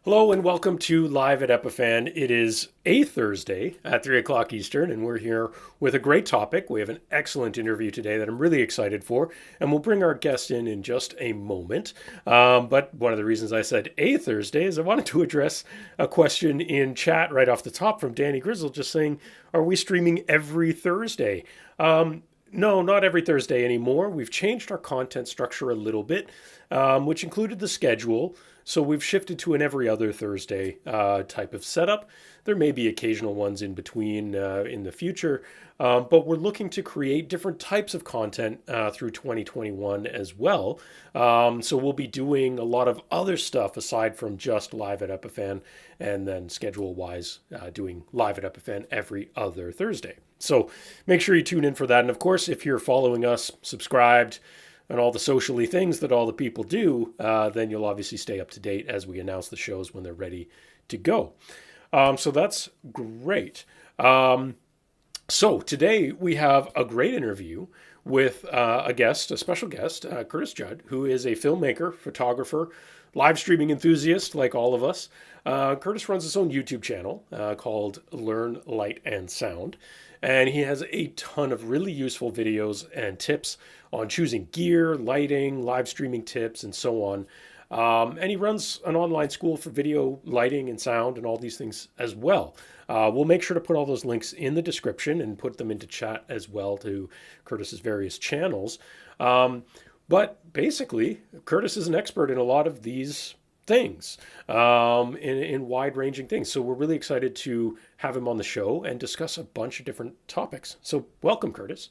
Hello and welcome to Live at Epiphan. It is a Thursday at 3 o'clock Eastern, and we're here with a great topic. We have an excellent interview today that I'm really excited for, and we'll bring our guest in just a moment. But one of the reasons I said a Thursday is I wanted to address a question in chat right off the top from Danny Grizzle, just saying, are we streaming every Thursday? No, not every Thursday anymore. We've changed our content structure a little bit, which included the schedule. So we've shifted to an every other Thursday type of setup. There may be occasional ones in between in the future, but we're looking to create different types of content through 2021 as well. So we'll be doing a lot of other stuff aside from just Live at Epiphan, and then schedule-wise doing Live at Epiphan every other Thursday. So make sure you tune in for that. And of course, if you're following us, subscribed, and all the socially things that all the people do, then you'll obviously stay up to date as we announce the shows when they're ready to go. So that's great. So today we have a great interview with a special guest, Curtis Judd, who is a filmmaker, photographer, live streaming enthusiast like all of us. Curtis runs his own YouTube channel called Learn Light and Sound. And he has a ton of really useful videos and tips on choosing gear, lighting, live streaming tips, and so on. And he runs an online school for video, lighting, and sound, and all these things as well. We'll make sure to put all those links in the description and put them into chat as well to Curtis's various channels. But basically, Curtis is an expert in a lot of these things, in wide-ranging things. So we're really excited to have him on the show and discuss a bunch of different topics. So welcome, Curtis.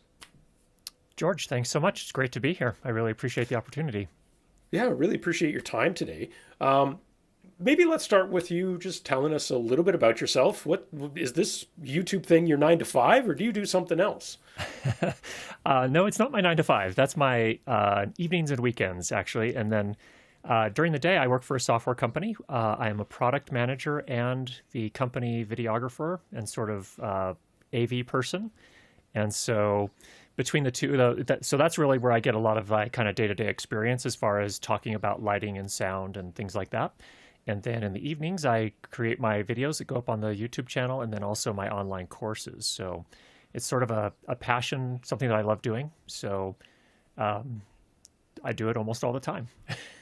George, thanks so much. It's great to be here. I really appreciate the opportunity. Yeah, I really appreciate your time today. Maybe let's start with you just telling us a little bit about yourself. What is this YouTube thing, your 9 to 5, or do you do something else? No, it's not my 9 to 5. That's my evenings and weekends, actually. And then during the day, I work for a software company. I am a product manager and the company videographer and sort of AV person. And so between the two, so that's really where I get a lot of kind of day-to-day experience as far as talking about lighting and sound and things like that. And then in the evenings, I create my videos that go up on the YouTube channel and then also my online courses. So it's sort of a passion, something that I love doing. So I do it almost all the time.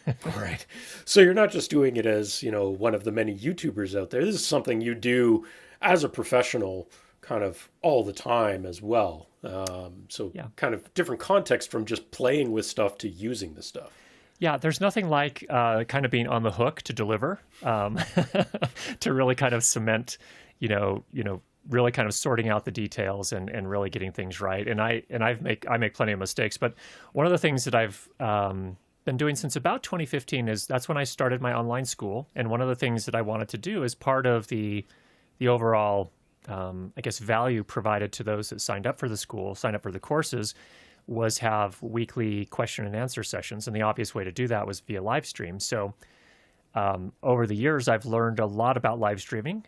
All right. So you're not just doing it as, one of the many YouTubers out there. This is something you do as a professional kind of all the time as well. Yeah. Kind of different context from just playing with stuff to using the stuff. Yeah, there's nothing like kind of being on the hook to deliver, to really kind of cement, really kind of sorting out the details and really getting things right. And I make plenty of mistakes, but one of the things that I've been doing since about 2015 is that's when I started my online school. And one of the things that I wanted to do as part of the overall, value provided to those that signed up for the school, signed up for the courses, was have weekly question and answer sessions. And the obvious way to do that was via live stream. So over the years, I've learned a lot about live streaming.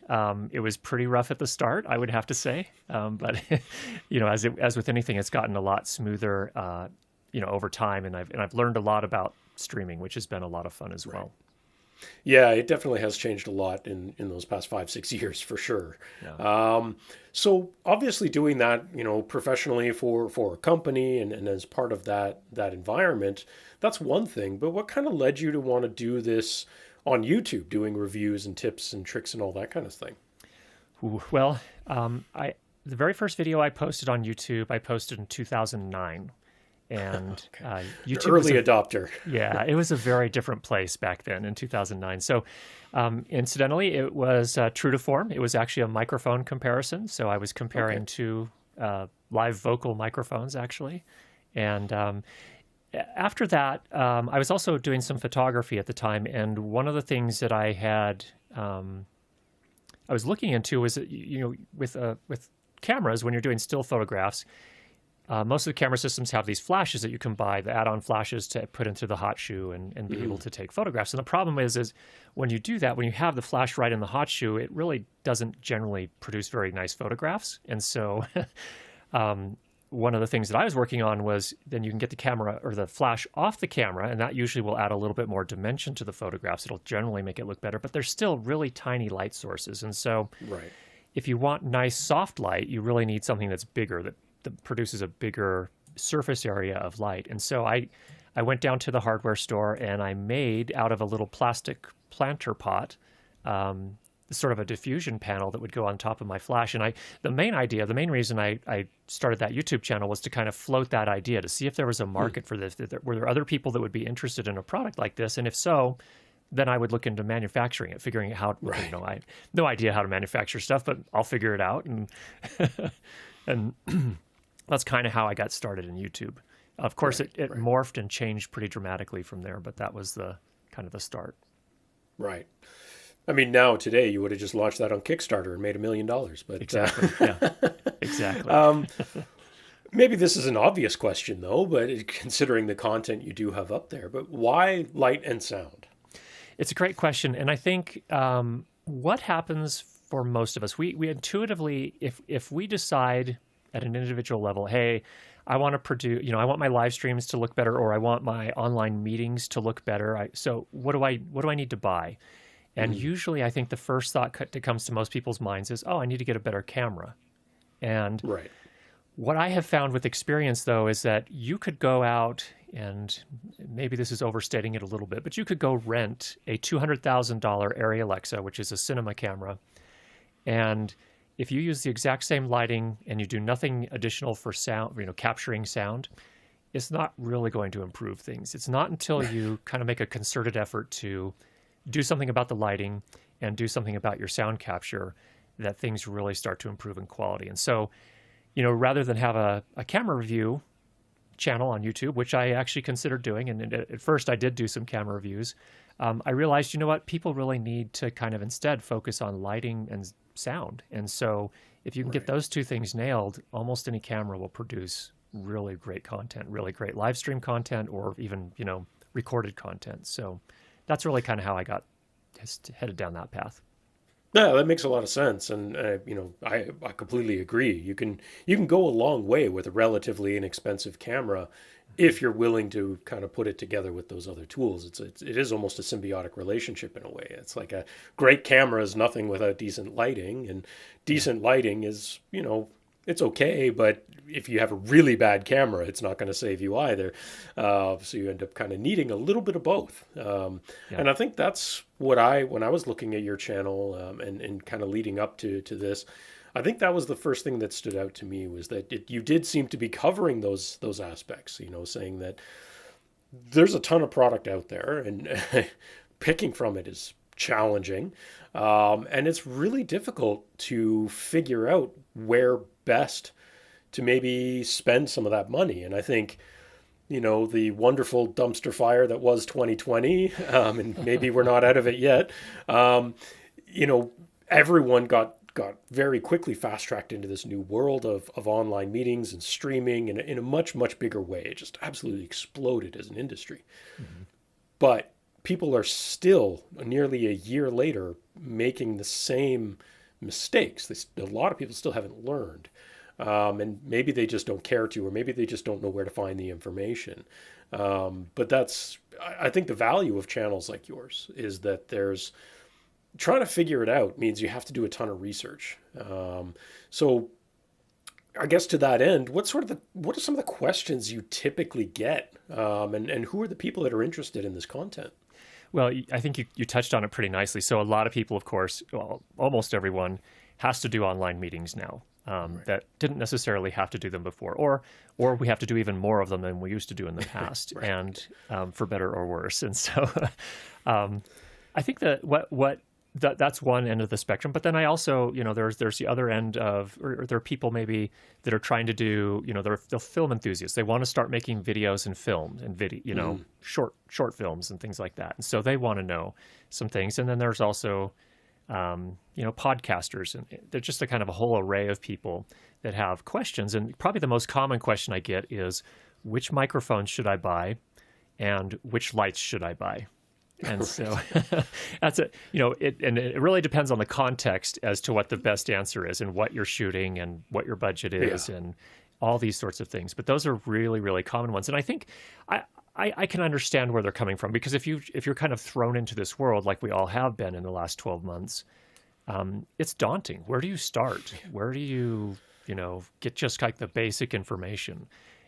It was pretty rough at the start, I would have to say. But as with anything, it's gotten a lot smoother, over time. And I've learned a lot about streaming, which has been a lot of fun as well. Yeah, it definitely has changed a lot in those past 5-6 years for sure. Yeah. So obviously doing that, professionally for a company and as part of that environment, that's one thing. But what kind of led you to want to do this on YouTube, doing reviews and tips and tricks and all that kind of thing? Well, the very first video I posted on YouTube, I posted in 2009. And YouTube early adopter. Yeah, it was a very different place back then in 2009. So incidentally, it was true to form. It was actually a microphone comparison. So I was comparing two live vocal microphones, actually. And after that, I was also doing some photography at the time. And one of the things that I had, I was looking into was, with cameras, when you're doing still photographs, most of the camera systems have these flashes that you can buy, the add-on flashes to put into the hot shoe and be able to take photographs. And the problem is when you do that, when you have the flash right in the hot shoe, it really doesn't generally produce very nice photographs. And so one of the things that I was working on was then you can get the camera or the flash off the camera, and that usually will add a little bit more dimension to the photographs. It'll generally make it look better, but there's still really tiny light sources. And so Right. if you want nice soft light, you really need something that's bigger, that produces a bigger surface area of light. And so I went down to the hardware store and I made out of a little plastic planter pot, sort of a diffusion panel that would go on top of my flash. And the main reason I started that YouTube channel was to kind of float that idea to see if there was a market for this. Were there other people that would be interested in a product like this? And if so, then I would look into manufacturing it, figuring out how, Right. you know, I have no idea how to manufacture stuff, but I'll figure it out. And, and that's kind of how I got started in YouTube. Of course, Right, it right. morphed and changed pretty dramatically from there, but that was the kind of the start. Right. I mean, now today you would have just launched that on Kickstarter and made $1 million. But Exactly. Yeah, exactly. maybe this is an obvious question, though. But considering the content you do have up there, but why light and sound? It's a great question, and I think what happens for most of us, we intuitively, if we decide at an individual level, hey, I want to produce, you know, I want my live streams to look better, or I want my online meetings to look better. So what do I need to buy? And usually, I think the first thought that comes to most people's minds is, oh, I need to get a better camera. And Right. what I have found with experience, though, is that you could go out and maybe this is overstating it a little bit, but you could go rent a $200,000 Arri Alexa, which is a cinema camera. And if you use the exact same lighting and you do nothing additional for sound, you know, capturing sound, it's not really going to improve things. It's not until you kind of make a concerted effort to do something about the lighting and do something about your sound capture that things really start to improve in quality. And so, you know, rather than have a camera review channel on YouTube, which I actually considered doing, and at first I did do some camera reviews, I realized, you know what, people really need to kind of instead focus on lighting and sound. And so if you can get Right. those two things nailed, almost any camera will produce really great content, really great live stream content, or even, you know, recorded content. So that's really kind of how I got headed down that path. Yeah, that makes a lot of sense, and you know, I completely agree. You can go a long way with a relatively inexpensive camera if you're willing to kind of put it together with those other tools. It is almost a symbiotic relationship in a way. It's like a great camera is nothing without decent lighting, and decent lighting is, you know, it's okay, but if you have a really bad camera, it's not going to save you either. So you end up kind of needing a little bit of both. Yeah. And I think that's what when I was looking at your channel and kind of leading up to this, I think that was the first thing that stood out to me was that you did seem to be covering those aspects, you know, saying that there's a ton of product out there and picking from it is challenging. And it's really difficult to figure out where best to maybe spend some of that money. And I think, you know, the wonderful dumpster fire that was 2020, and maybe we're not out of it yet, you know, everyone got very quickly fast-tracked into this new world of online meetings and streaming in a much, much bigger way. It just absolutely exploded as an industry. But people are still, nearly a year later, making the same mistakes. A lot of people still haven't learned. And maybe they just don't care to, or maybe they just don't know where to find the information. But I think the value of channels like yours is that trying to figure it out means you have to do a ton of research. So I guess to that end, what are some of the questions you typically get? And who are the people that are interested in this content? Well, I think you touched on it pretty nicely. So a lot of people, of course, well, almost everyone has to do online meetings now. That didn't necessarily have to do them before, or we have to do even more of them than we used to do in the past, Right. and for better or worse. And so, I think that that's one end of the spectrum. But then I also, you know, there's the other end of, or there are people maybe that are trying to do, you know, they're film enthusiasts. They want to start making videos and film and video, you know, short films and things like that. And so they want to know some things. And then there's also, you know, podcasters, and there's just a kind of a whole array of people that have questions. And probably the most common question I get is, which microphone should I buy, and which lights should I buy? And so that's it. You know, it really depends on the context as to what the best answer is, and what you're shooting, and what your budget is, Yeah. all these sorts of things. But those are really, really common ones. And I think I can understand where they're coming from, because if you're kind of thrown into this world like we all have been in the last 12 months, it's daunting. Where do you start? Where do you, get just like the basic information?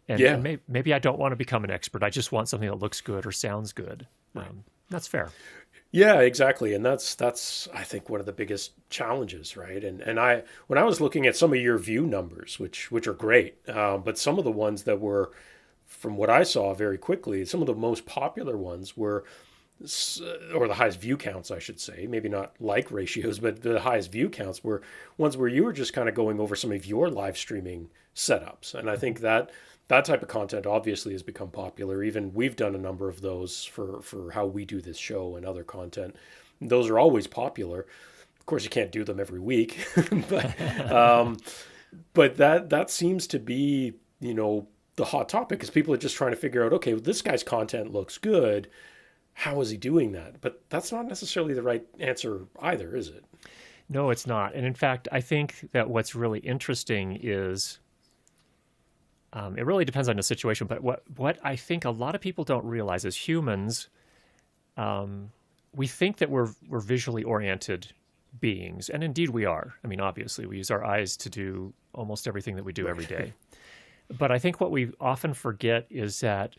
And maybe I don't want to become an expert. I just want something that looks good or sounds good. That's fair. Yeah, exactly. And that's I think one of the biggest challenges, right? And when I was looking at some of your view numbers, which are great, but some of the ones that were, from what I saw very quickly, some of the most popular ones were, or the highest view counts, I should say, maybe not like ratios, but the highest view counts were ones where you were just kind of going over some of your live streaming setups. And I think that type of content obviously has become popular. Even we've done a number of those for how we do this show and other content. Those are always popular. Of course, you can't do them every week, but that seems to be, the hot topic, because people are just trying to figure out, okay, well, this guy's content looks good. How is he doing that? But that's not necessarily the right answer either, is it? No, it's not. And in fact, I think that what's really interesting is, it really depends on the situation, but what I think a lot of people don't realize is humans, we think that we're visually oriented beings, and indeed we are. I mean, obviously, we use our eyes to do almost everything that we do every day. But I think what we often forget is that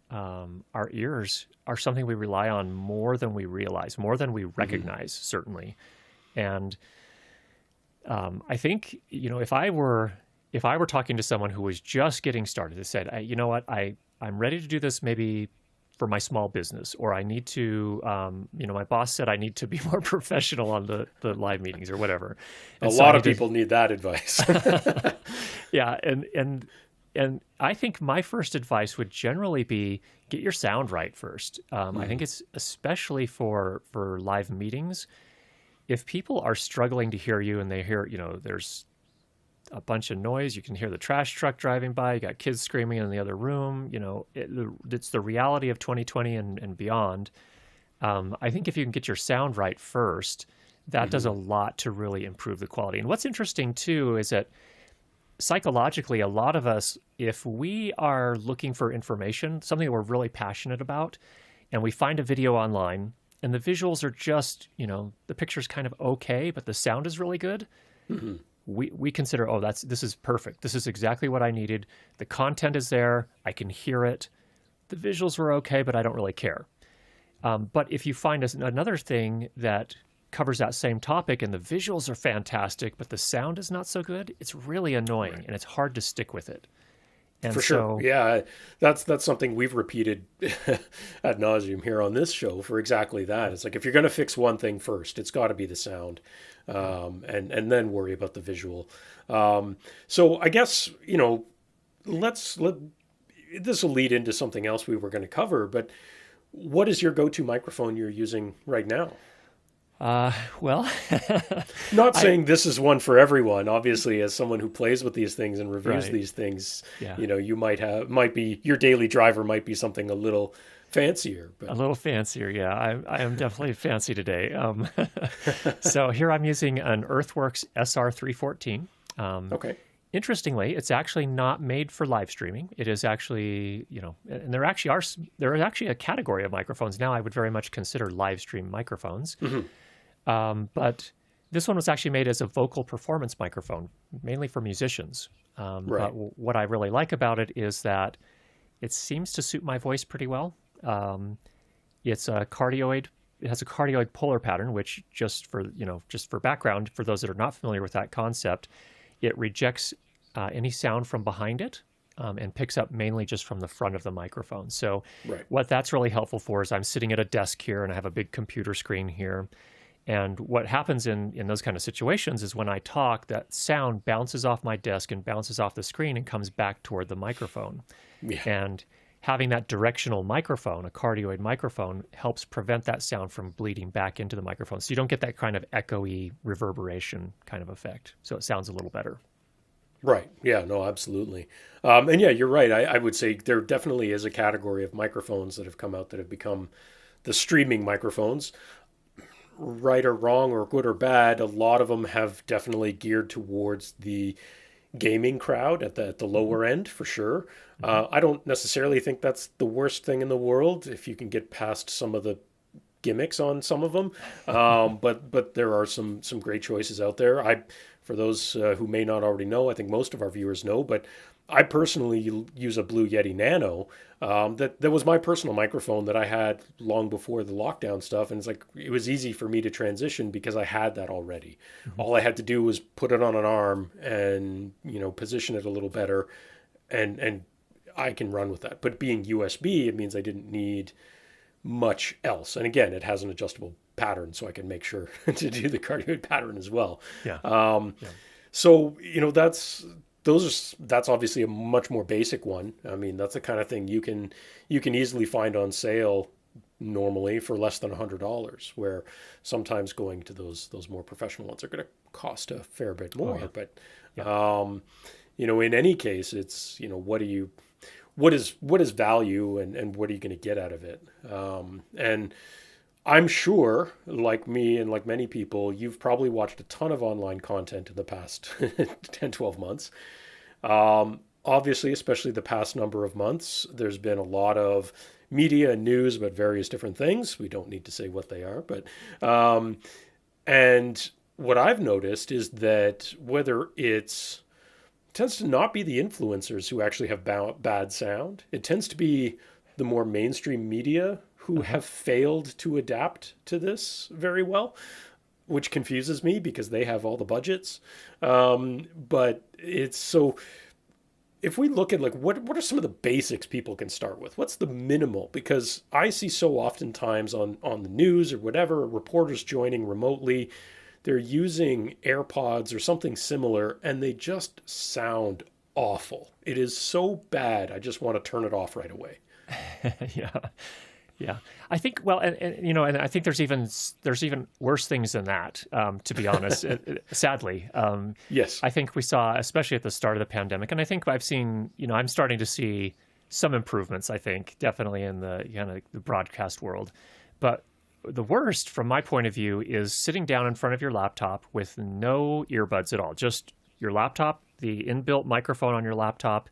our ears are something we rely on more than we realize, more than we recognize, certainly. And I think, if I were talking to someone who was just getting started, they said, you know what, I'm ready to do this maybe for my small business, or I need to, my boss said I need to be more professional on the live meetings or whatever. And a lot of people need that advice. Yeah. And I think my first advice would generally be get your sound right first. I think it's especially for live meetings. If people are struggling to hear you and they hear, there's a bunch of noise, you can hear the trash truck driving by, you got kids screaming in the other room, it's the reality of 2020 and beyond. I think if you can get your sound right first, that does a lot to really improve the quality. And what's interesting too is that psychologically, a lot of us, if we are looking for information, something that we're really passionate about, and we find a video online and the visuals are just, the picture's kind of okay, but the sound is really good, we consider, this is perfect. This is exactly what I needed. The content is there. I can hear it. The visuals were okay, but I don't really care. But if you find another thing that covers that same topic and the visuals are fantastic, but the sound is not so good, it's really annoying and it's hard to stick with it. And for sure. Yeah, that's something we've repeated ad nauseum here on this show for exactly that. It's like, if you're going to fix one thing first, it's got to be the sound, and then worry about the visual. So I guess, this will lead into something else we were going to cover, but what is your go-to microphone you're using right now? Well, not saying this is one for everyone. Obviously, as someone who plays with these things and reviews these things, you might be, your daily driver might be something a little fancier. But. A little fancier, yeah. I am definitely fancy today. So here I'm using an Earthworks SR314. Okay. Interestingly, it's actually not made for live streaming. It is actually, and there is actually a category of microphones now I would very much consider live stream microphones. But this one was actually made as a vocal performance microphone, mainly for musicians. But what I really like about it is that it seems to suit my voice pretty well. It's a cardioid. It has a cardioid polar pattern, which just for background, for those that are not familiar with that concept, it rejects any sound from behind it and picks up mainly just from the front of the microphone. So what that's really helpful for is I'm sitting at a desk here and I have a big computer screen here. And what happens in those kind of situations is when I talk, that sound bounces off my desk and bounces off the screen and comes back toward the microphone. Yeah. And having that directional microphone, a cardioid microphone, helps prevent that sound from bleeding back into the microphone. So you don't get that kind of echoey reverberation kind of effect. So it sounds a little better. Right. Yeah, no, absolutely. And yeah, you're right. I would say there definitely is a category of microphones that have come out that have become the streaming microphones. Right or wrong or good or bad, a lot of them have definitely geared towards the gaming crowd at the lower end for sure. I don't necessarily think that's the worst thing in the world if you can get past some of the gimmicks on some of them. But there are some great choices out there. For those who may not already know, I think most of our viewers know, but I personally use a Blue Yeti Nano. That was my personal microphone that I had long before the lockdown stuff, and it was easy for me to transition because I had that already. All I had to do was put it on an arm and position it a little better, and I can run with that. But being USB, it means I didn't need much else. And again, it has an adjustable pattern, so I can make sure to do the cardioid pattern as well. Yeah. So that's obviously a much more basic one. I mean, that's the kind of thing you can easily find on sale normally for less than $100, where sometimes going to those more professional ones are going to cost a fair bit more. But in any case, it's what is value and what are you going to get out of it? And I'm sure, like me and like many people, you've probably watched a ton of online content in the past 10, 12 months. Obviously, especially the past number of months, there's been a lot of media and news about various different things. We don't need to say what they are, but and what I've noticed is that it tends to not be the influencers who actually have bad sound. It tends to be the more mainstream media who have failed to adapt to this very well, which confuses me because they have all the budgets. But it's so, if we look at what are some of the basics people can start with? What's the minimal? Because I see so oftentimes on the news or whatever, reporters joining remotely, they're using AirPods or something similar, and they just sound awful. It is so bad, I just want to turn it off right away. Yeah. I think, well, and I think there's even worse things than that, to be honest, sadly. Yes. I think we saw, especially at the start of the pandemic, and I think I've seen, I'm starting to see some improvements, I think, definitely in the broadcast world. But the worst, from my point of view, is sitting down in front of your laptop with no earbuds at all, just your laptop, the inbuilt microphone on your laptop,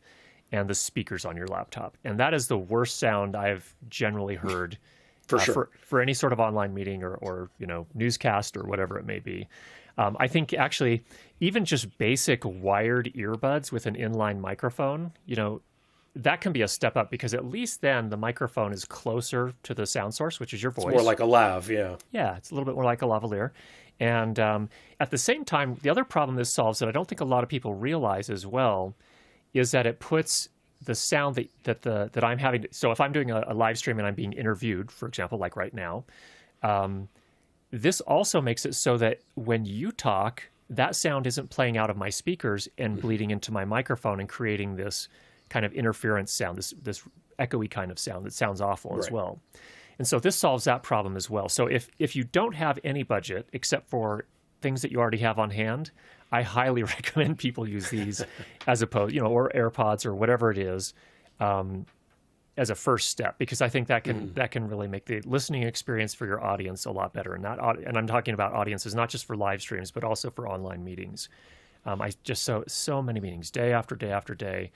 and the speakers on your laptop. And that is the worst sound I've generally heard for sure. For any sort of online meeting or newscast or whatever it may be. I think actually even just basic wired earbuds with an inline microphone, that can be a step up, because at least then the microphone is closer to the sound source, which is your voice. It's more like a lav, yeah. Yeah, it's a little bit more like a lavalier. And at the same time, the other problem this solves that I don't think a lot of people realize as well is that it puts the sound that I'm having. So if I'm doing a live stream and I'm being interviewed, for example, like right now, this also makes it so that when you talk, that sound isn't playing out of my speakers and bleeding into my microphone and creating this kind of interference sound, this echoey kind of sound that sounds awful as well. And so this solves that problem as well. So if you don't have any budget except for things that you already have on hand, I highly recommend people use these as opposed, or AirPods or whatever it is, as a first step, because I think that can really make the listening experience for your audience a lot better. And and I'm talking about audiences not just for live streams, but also for online meetings. I just so many meetings, day after day after day,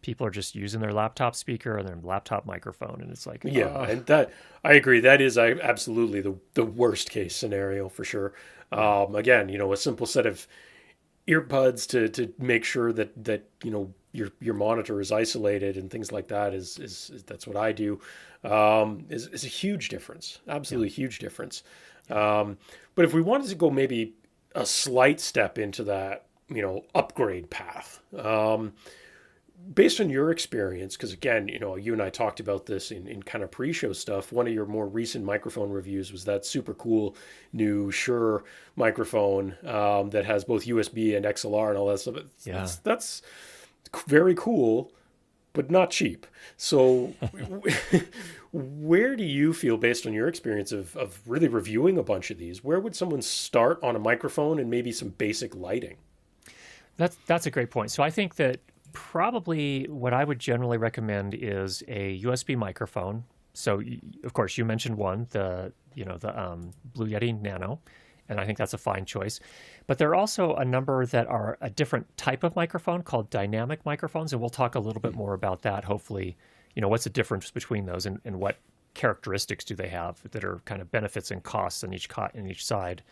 people are just using their laptop speaker and their laptop microphone, and it's like, and that I agree. That is absolutely the worst case scenario for sure. Again, a simple set of earbuds to make sure that your monitor is isolated and things like that is that's what I do, is a huge difference, absolutely huge difference. But if we wanted to go maybe a slight step into that upgrade path, based on your experience, because again, you and I talked about this in kind of pre-show stuff. One of your more recent microphone reviews was that super cool new Shure microphone that has both USB and XLR and all that stuff. That's very cool, but not cheap. So where do you feel, based on your experience of really reviewing a bunch of these, where would someone start on a microphone and maybe some basic lighting? That's a great point. So I think that probably what I would generally recommend is a USB microphone. So of course you mentioned one, the Blue Yeti Nano, and I think that's a fine choice. But there are also a number that are a different type of microphone called dynamic microphones, and we'll talk a little bit more about that. Hopefully, what's the difference between those, and what characteristics do they have that are kind of benefits and costs on each side.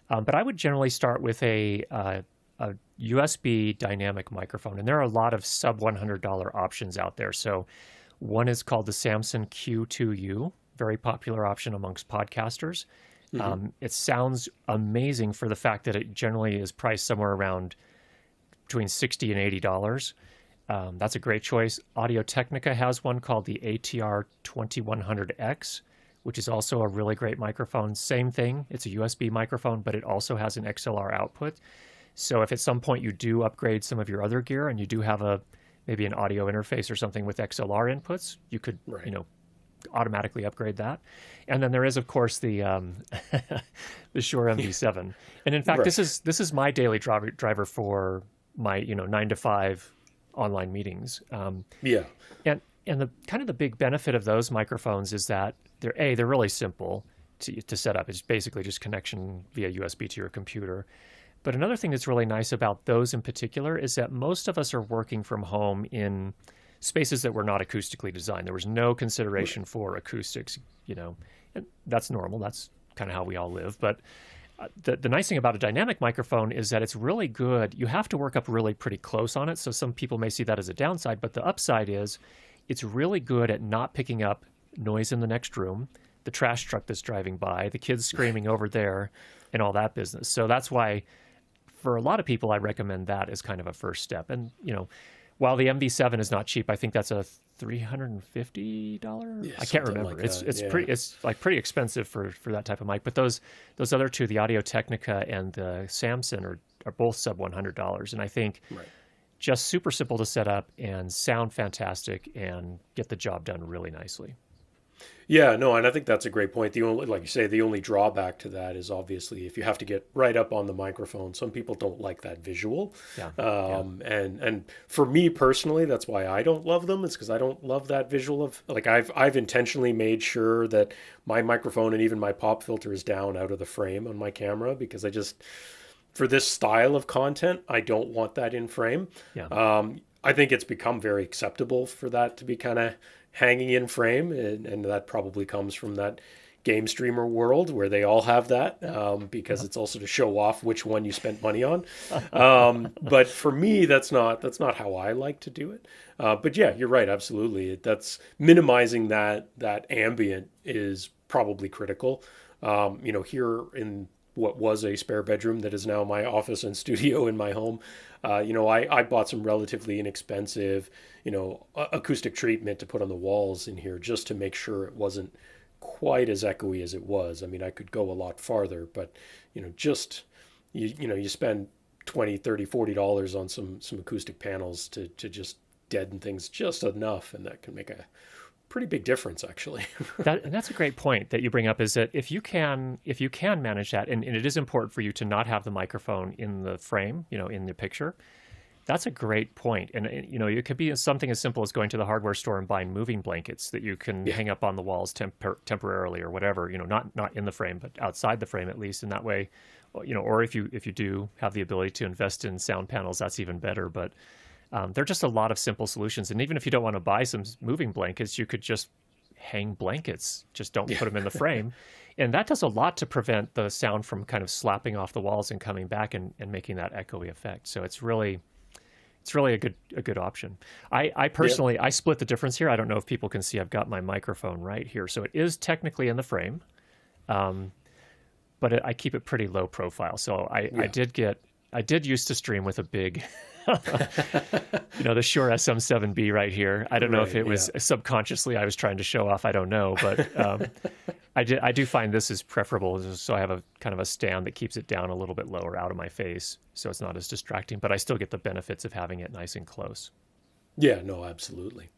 But I would generally start with a USB dynamic microphone, and there are a lot of sub $100 options out there. So one is called the Samson Q2U, very popular option amongst podcasters. It sounds amazing for the fact that it generally is priced somewhere around between $60 and $80. That's a great choice. Audio-Technica has one called the ATR 2100X, which is also a really great microphone. Same thing, it's a USB microphone, but it also has an XLR output. So if at some point you do upgrade some of your other gear and you do have maybe an audio interface or something with XLR inputs, you could automatically upgrade that. And then there is, of course, the the Shure MV7. And in fact, this is my daily driver for my 9 to 5 online meetings. And the kind of the big benefit of those microphones is that they're really simple to set up. It's basically just connection via USB to your computer. But another thing that's really nice about those in particular is that most of us are working from home in spaces that were not acoustically designed. There was no consideration for acoustics, and that's normal. That's kind of how we all live. But the nice thing about a dynamic microphone is that it's really good. You have to work up really pretty close on it. So some people may see that as a downside, but the upside is it's really good at not picking up noise in the next room, the trash truck that's driving by, the kids screaming over there, and all that business. So that's why for a lot of people, I recommend that as kind of a first step. And, while the MV7 is not cheap, I think that's a $350. I can't remember. Like it's pretty expensive for that type of mic. But those other two, the Audio-Technica and the Samson, are both sub $100. And I think just super simple to set up and sound fantastic and get the job done really nicely. Yeah, no, and I think that's a great point. Like you say, the only drawback to that is obviously if you have to get right up on the microphone. Some people don't like that visual. And for me personally, that's why I don't love them. It's because I don't love that visual of, like, I've intentionally made sure that my microphone and even my pop filter is down out of the frame on my camera, because for this style of content, I don't want that in frame. I think it's become very acceptable for that to be kind of hanging in frame, and that probably comes from that game streamer world where they all have that, because it's also to show off which one you spent money on. But for me, that's not how I like to do it. But yeah, you're right, absolutely. That's minimizing that ambient is probably critical. Here in what was a spare bedroom that is now my office and studio in my home, I bought some relatively inexpensive, acoustic treatment to put on the walls in here just to make sure it wasn't quite as echoey as it was. I mean, I could go a lot farther, but, you spend $20, $30, $40 on some acoustic panels to just deaden things just enough, and that can make a pretty big difference, actually. And that's a great point that you bring up, is that if you can manage that, and it is important for you to not have the microphone in the frame, in the picture, that's a great point. And, it could be something as simple as going to the hardware store and buying moving blankets that you can hang up on the walls temporarily or whatever, not in the frame, but outside the frame at least. And that way, or if you do have the ability to invest in sound panels, that's even better. But there are just a lot of simple solutions. And even if you don't want to buy some moving blankets, you could just hang blankets. Just don't put them in the frame. And that does a lot to prevent the sound from kind of slapping off the walls and coming back and making that echoey effect. So it's really a good option. I personally, I split the difference here. I don't know if people can see, I've got my microphone right here. So it is technically in the frame, but I keep it pretty low profile. So I did used to stream with a big, the Shure SM7B right here. I don't know if it was subconsciously I was trying to show off. I don't know, but I do find this is preferable. So I have a kind of a stand that keeps it down a little bit lower out of my face, so it's not as distracting. But I still get the benefits of having it nice and close. Yeah, no, absolutely.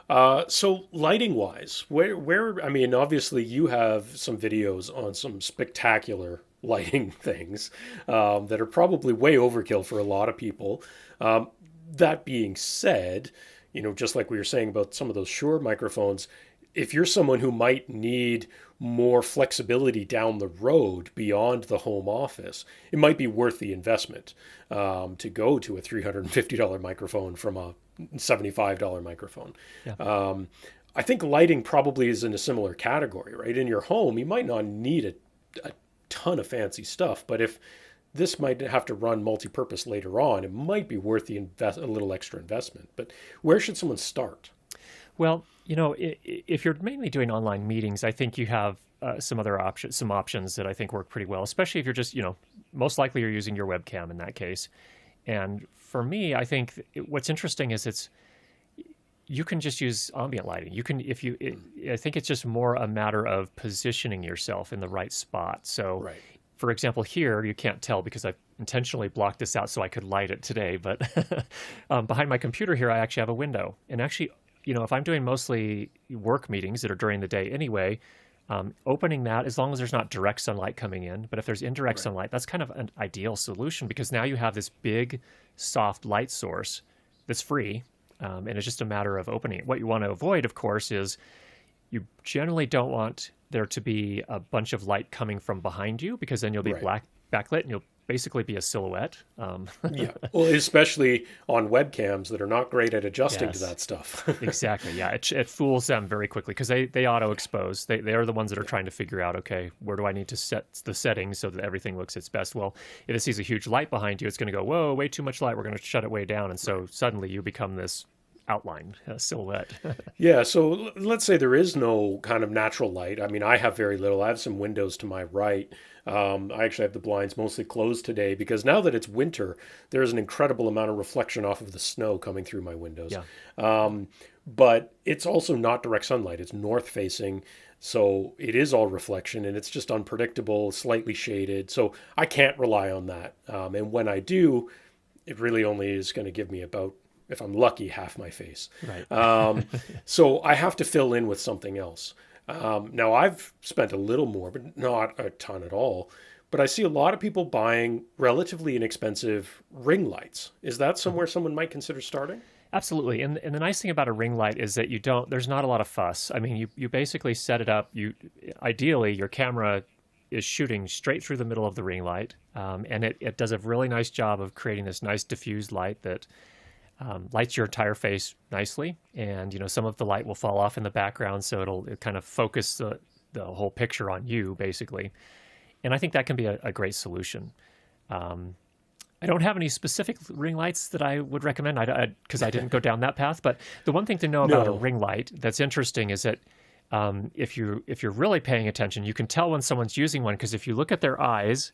So lighting wise, where I mean, obviously you have some videos on some spectacular lighting things that are probably way overkill for a lot of people. That being said, just like we were saying about some of those Shure microphones, if you're someone who might need more flexibility down the road beyond the home office, it might be worth the investment to go to a $350 microphone from a $75 microphone. Yeah. I think lighting probably is in a similar category, right? In your home, you might not need a ton of fancy stuff, but if this might have to run multi-purpose later on, it might be worth a little extra investment. But where should someone start? Well, if you're mainly doing online meetings, I think you have some options that I think work pretty well, especially if you're just, most likely you're using your webcam in that case. And for me, I think what's interesting is you can just use ambient lighting. You can, I think it's just more a matter of positioning yourself in the right spot. So, Right. For example, here, you can't tell because I've intentionally blocked this out so I could light it today, but behind my computer here, I actually have a window. And actually, if I'm doing mostly work meetings that are during the day anyway, opening that, as long as there's not direct sunlight coming in, but if there's indirect sunlight, that's kind of an ideal solution because now you have this big, soft light source that's free, and it's just a matter of opening it. What you want to avoid, of course, is you generally don't want there to be a bunch of light coming from behind you because then you'll be backlit and you'll basically be a silhouette. Yeah. Well, especially on webcams that are not great at adjusting to that stuff. Exactly. Yeah. It fools them very quickly because they auto expose. They are the ones that are trying to figure out, okay, where do I need to set the settings so that everything looks its best? Well, if it sees a huge light behind you, it's going to go, whoa, way too much light. We're going to shut it way down. And so suddenly you become this outline, silhouette. Yeah, so let's say there is no kind of natural light. I mean, I have very little. I have some windows to my right. I actually have the blinds mostly closed today because now that it's winter, there's an incredible amount of reflection off of the snow coming through my windows. Yeah. But it's also not direct sunlight. It's north facing. So it is all reflection and it's just unpredictable, slightly shaded. So I can't rely on that. And when I do, it really only is going to give me about, if I'm lucky, half my face. Right. So I have to fill in with something else. Now I've spent a little more, but not a ton at all. But I see a lot of people buying relatively inexpensive ring lights. Is that somewhere someone might consider starting? Absolutely. And the nice thing about a ring light is that there's not a lot of fuss. I mean, you basically set it up. Ideally, your camera is shooting straight through the middle of the ring light. And it does a really nice job of creating this nice diffused light that lights your entire face nicely, and some of the light will fall off in the background, so it'll kind of focus the whole picture on you, basically. And I think that can be a great solution. I don't have any specific ring lights that I would recommend because I didn't go down that path. But the one thing to know about a ring light that's interesting is that if you're really paying attention, you can tell when someone's using one because if you look at their eyes,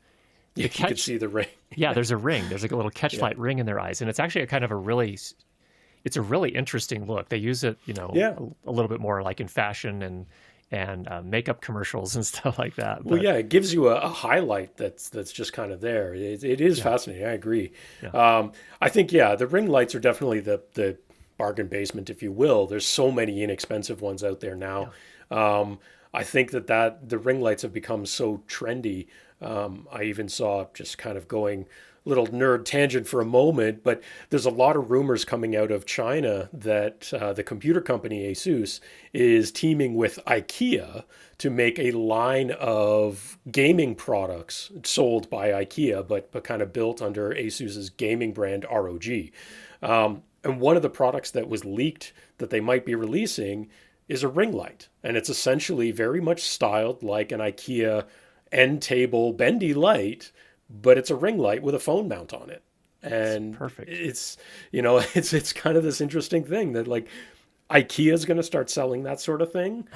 you can see the ring. Yeah, there's a ring. There's like a little catchlight ring in their eyes, and it's actually it's a really interesting look. They use it, a little bit more like in fashion and makeup commercials and stuff like that. Well, yeah, it gives you a highlight that's just kind of there. It is fascinating. I agree. Yeah. I think the ring lights are definitely the bargain basement, if you will. There's so many inexpensive ones out there now. Yeah. I think that the ring lights have become so trendy. I even saw, just kind of going a little nerd tangent for a moment, but there's a lot of rumors coming out of China that the computer company Asus is teaming with IKEA to make a line of gaming products sold by IKEA, but kind of built under Asus's gaming brand ROG. And one of the products that was leaked that they might be releasing is a ring light. And it's essentially very much styled like an IKEA end table bendy light, but it's a ring light with a phone mount on it. And perfect. It's it's kind of this interesting thing that like IKEA is going to start selling that sort of thing.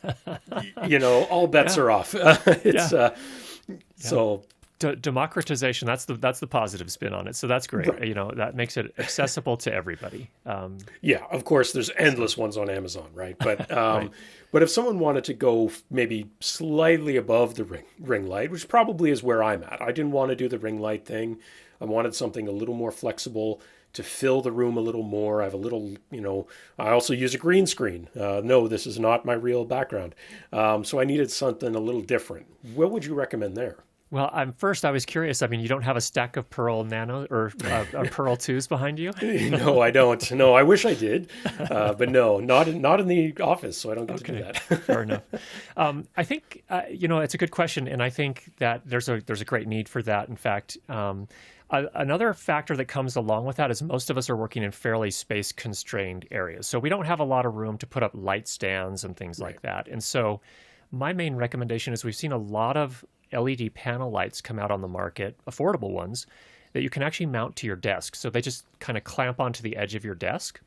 All bets are off. So democratization, that's the positive spin on it. So that's great. Right. That makes it accessible to everybody. Yeah, of course there's endless ones on Amazon, right? But right. But if someone wanted to go maybe slightly above the ring light, which probably is where I'm at. I didn't want to do the ring light thing. I wanted something a little more flexible to fill the room a little more. I have a little, I also use a green screen. No, this is not my real background. So I needed something a little different. What would you recommend there? Well, I was curious. I mean, you don't have a stack of Pearl Nano or Pearl 2s behind you? No, I don't. No, I wish I did, but no, not in the office, so I don't get to do Okay, that. fair enough. I think it's a good question, and I think that there's a great need for that. In fact, another factor that comes along with that is most of us are working in fairly space constrained areas, so we don't have a lot of room to put up light stands and things like that. And so, my main recommendation is we've seen a lot of LED panel lights come out on the market, affordable ones, that you can actually mount to your desk. So they just kind of clamp onto the edge of your desk.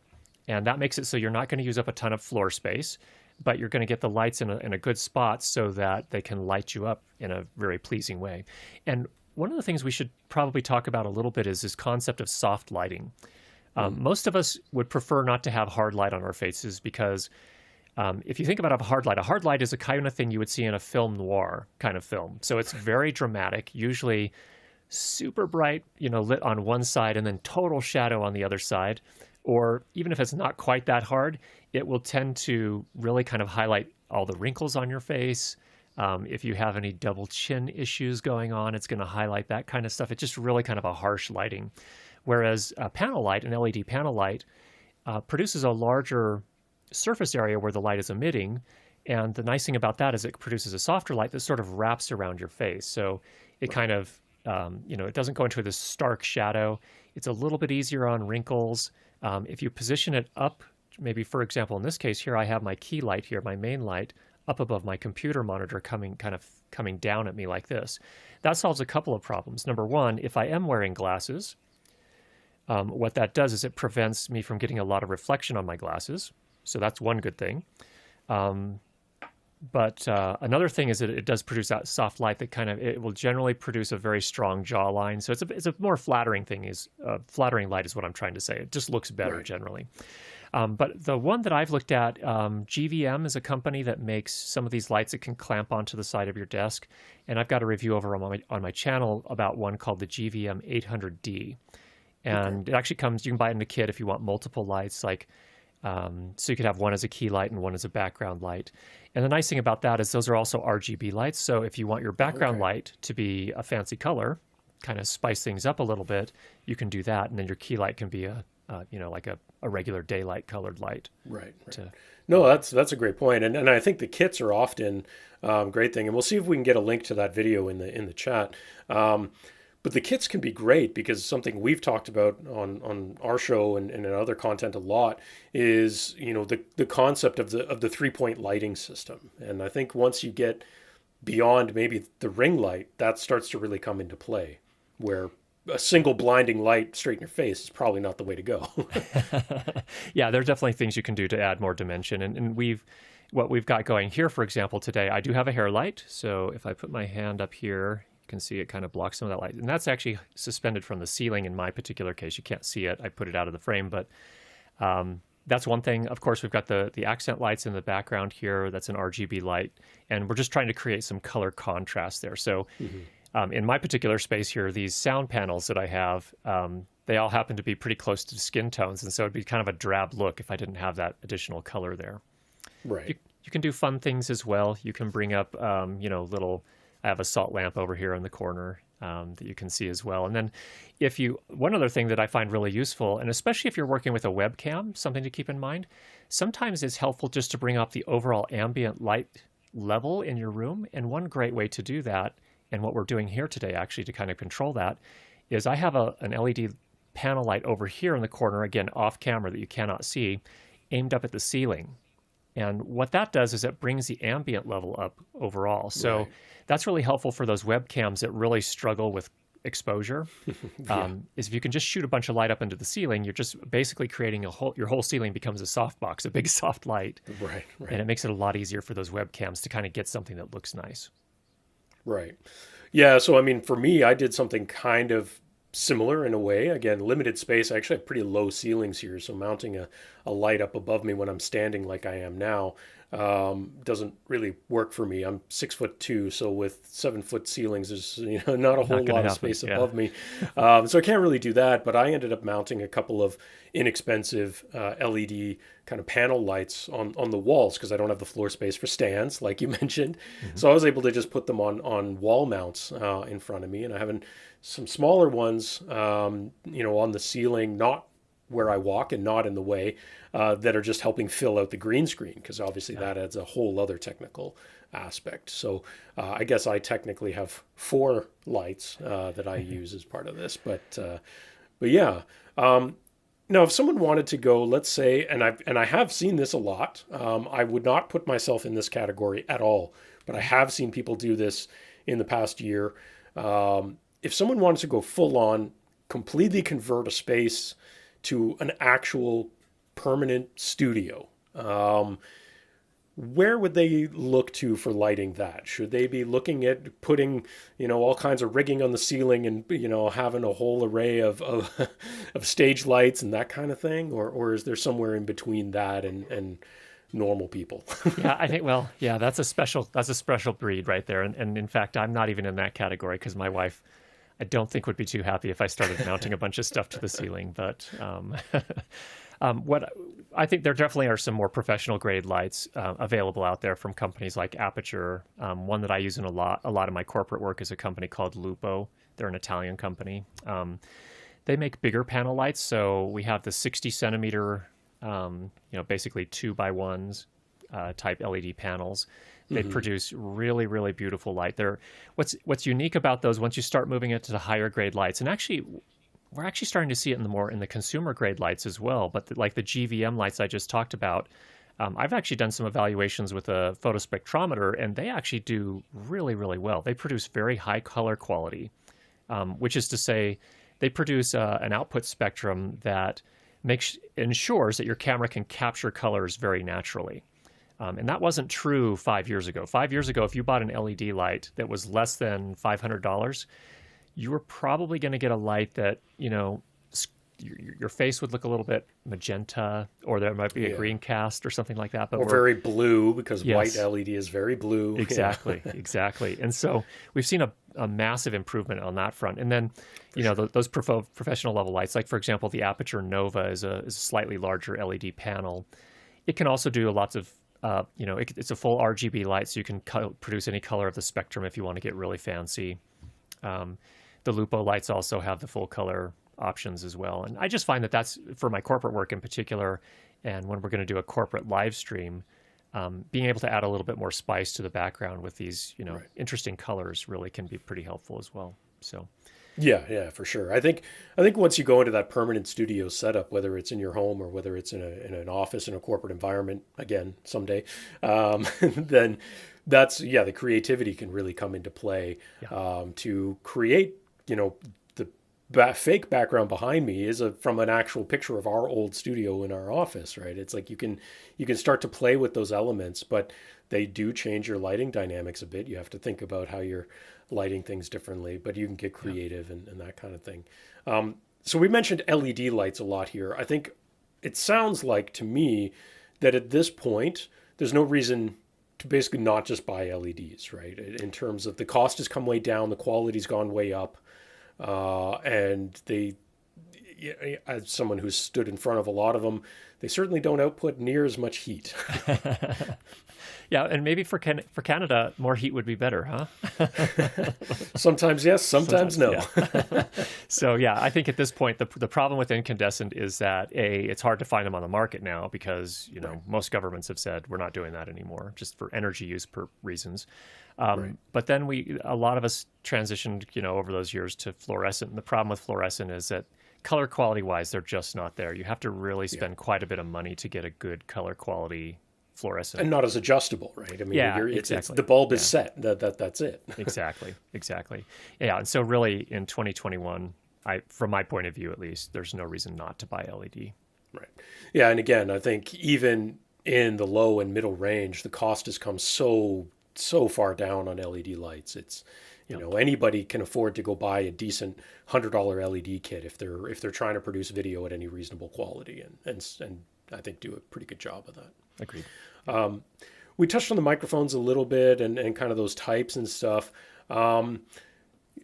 And that makes it so you're not going to use up a ton of floor space, but you're going to get the lights in a good spot so that they can light you up in a very pleasing way. And one of the things we should probably talk about a little bit is this concept of soft lighting. Most of us would prefer not to have hard light on our faces because if you think about a hard light is a kind of thing you would see in a film noir kind of film. So it's very dramatic, usually super bright, lit on one side and then total shadow on the other side. Or even if it's not quite that hard, it will tend to really kind of highlight all the wrinkles on your face. If you have any double chin issues going on, it's going to highlight that kind of stuff. It's just really kind of a harsh lighting. Whereas a panel light, an LED panel light, produces a larger surface area where the light is emitting. And the nice thing about that is it produces a softer light that sort of wraps around your face. So it kind of, it doesn't go into this stark shadow. It's a little bit easier on wrinkles. If you position it up, maybe for example, in this case here, I have my key light here, my main light, up above my computer monitor coming down at me like this. That solves a couple of problems. Number one, if I am wearing glasses, what that does is it prevents me from getting a lot of reflection on my glasses. So that's one good thing. But another thing is that it does produce that soft light that it will generally produce a very strong jawline. So it's a more flattering thing. Flattering light is what I'm trying to say. It just looks better generally. But the one that I've looked at, GVM is a company that makes some of these lights that can clamp onto the side of your desk. And I've got a review over on my channel about one called the GVM 800D. And it actually comes, you can buy it in a kit if you want multiple lights, so you could have one as a key light and one as a background light. And the nice thing about that is those are also RGB lights. So if you want your background light to be a fancy color, kind of spice things up a little bit, you can do that. And then your key light can be like a regular daylight colored light. Right. No, that's a great point. And I think the kits are often a great thing. And we'll see if we can get a link to that video in the chat. But the kits can be great because something we've talked about on our show and in other content a lot is, the concept of the 3-point lighting system. And I think once you get beyond maybe the ring light, that starts to really come into play, where a single blinding light straight in your face is probably not the way to go. Yeah, there are definitely things you can do to add more dimension. And what we've got going here, for example, today, I do have a hair light. So if I put my hand up here, you can see it kind of blocks some of that light. And that's actually suspended from the ceiling in my particular case. You can't see it. I put it out of the frame, but that's one thing. Of course, we've got the accent lights in the background here. That's an RGB light. And we're just trying to create some color contrast there. So in my particular space here, these sound panels that I have, they all happen to be pretty close to skin tones. And so it'd be kind of a drab look if I didn't have that additional color there. Right. You can do fun things as well. You can bring up, I have a salt lamp over here in the corner that you can see as well. And then one other thing that I find really useful, and especially if you're working with a webcam, something to keep in mind, sometimes it's helpful just to bring up the overall ambient light level in your room. And one great way to do that, and what we're doing here today actually to kind of control that, is I have an LED panel light over here in the corner, again, off camera that you cannot see, aimed up at the ceiling. And what that does is it brings the ambient level up overall. So that's really helpful for those webcams that really struggle with exposure. Is if you can just shoot a bunch of light up into the ceiling, you're just basically creating your whole ceiling becomes a softbox, a big soft light. Right. And it makes it a lot easier for those webcams to kind of get something that looks nice. Right. Yeah. So, I mean, for me, I did something kind of similar in a way. Again, limited space. I actually have pretty low ceilings here. So mounting a light up above me when I'm standing like I am now doesn't really work for me. I'm 6'2", so with 7-foot ceilings, there's not a whole Not going lot to of happen. space Yeah. above me, so I can't really do that. But I ended up mounting a couple of inexpensive LED kind of panel lights on the walls because I don't have the floor space for stands, like you mentioned. Hmm. So I was able to just put them on wall mounts in front of me, and I have some smaller ones, on the ceiling, not where I walk and not in the way, that are just helping fill out the green screen because obviously Yeah. that adds a whole other technical aspect. So I guess I technically have 4 lights that I use as part of this, but yeah. Now, if someone wanted to go, let's say, and I have seen this a lot. I would not put myself in this category at all, but I have seen people do this in the past year. If someone wanted to go full on, completely convert a space to an actual permanent studio, where would they look to for lighting that? Should they be looking at putting, all kinds of rigging on the ceiling and, having a whole array of of stage lights and that kind of thing? Or is there somewhere in between that and normal people? Yeah, I think, well, yeah, that's a special breed right there. And in fact, I'm not even in that category because my wife, I don't think would be too happy if I started mounting a bunch of stuff to the ceiling. But what I think there definitely are some more professional grade lights available out there from companies like Aputure. One that I use in a lot of my corporate work is a company called Lupa. They're an Italian company. They make bigger panel lights, so we have the 60 centimeter, basically 2x1s type LED panels. They produce really, really beautiful light. What's unique about those once you start moving it to the higher grade lights, and actually we're actually starting to see it in the consumer grade lights as well. But like the GVM lights I just talked about, I've actually done some evaluations with a photospectrometer, and they actually do really, really well. They produce very high color quality, which is to say, they produce an output spectrum that ensures that your camera can capture colors very naturally. And that wasn't true 5 years ago. 5 years ago, if you bought an LED light that was less than $500, you were probably going to get a light that, your face would look a little bit magenta, or there might be a Yeah. green cast or something like that. But Or very blue because white yes, LED is very blue. exactly, Yeah. exactly. And so we've seen a massive improvement on that front. And then, those professional level lights, like for example, the Aputure Nova is a slightly larger LED panel. It can also do lots of, it's a full RGB light, so you can produce any color of the spectrum if you want to get really fancy. The Lupa lights also have the full color options as well. And I just find that that's for my corporate work in particular. And when we're going to do a corporate live stream, being able to add a little bit more spice to the background with these, Right. interesting colors really can be pretty helpful as well. So, Yeah, for sure. I think once you go into that permanent studio setup, whether it's in your home or whether it's in an office in a corporate environment, again someday, then the creativity can really come into play yeah, to create. The fake background behind me is from an actual picture of our old studio in our office, right? It's like you can start to play with those elements, but they do change your lighting dynamics a bit. You have to think about how you're lighting things differently, but you can get yeah, creative and that kind of thing. So we mentioned LED lights a lot here. I think it sounds like to me that at this point, there's no reason to basically not just buy LEDs, right? In terms of the cost has come way down, the quality's gone way up, and as someone who's stood in front of a lot of them, they certainly don't output near as much heat. yeah. And maybe for Canada, more heat would be better, huh? Sometimes yes, sometimes Sometimes, no. yeah. So yeah, I think at this point the problem with incandescent is that it's hard to find them on the market now because Right, most governments have said we're not doing that anymore, just for energy use reasons. right. But then a lot of us transitioned, over those years to fluorescent. And the problem with fluorescent is that color quality wise, they're just not there. You have to really Yeah. spend quite a bit of money to get a good color quality fluorescent. And not as adjustable, right? I mean, Yeah, it's exactly. the bulb is Yeah. set. That's it. Exactly, exactly. Yeah, and so really in 2021, from my point of view at least, there's no reason not to buy LED. Right. Yeah, and again, I think even in the low and middle range, the cost has come so far down on LED lights. It's Yep. anybody can afford to go buy a decent $100 LED kit if they're trying to produce video at any reasonable quality and I think do a pretty good job of that. Agreed. we touched on the microphones a little bit and kind of those types and stuff. Um,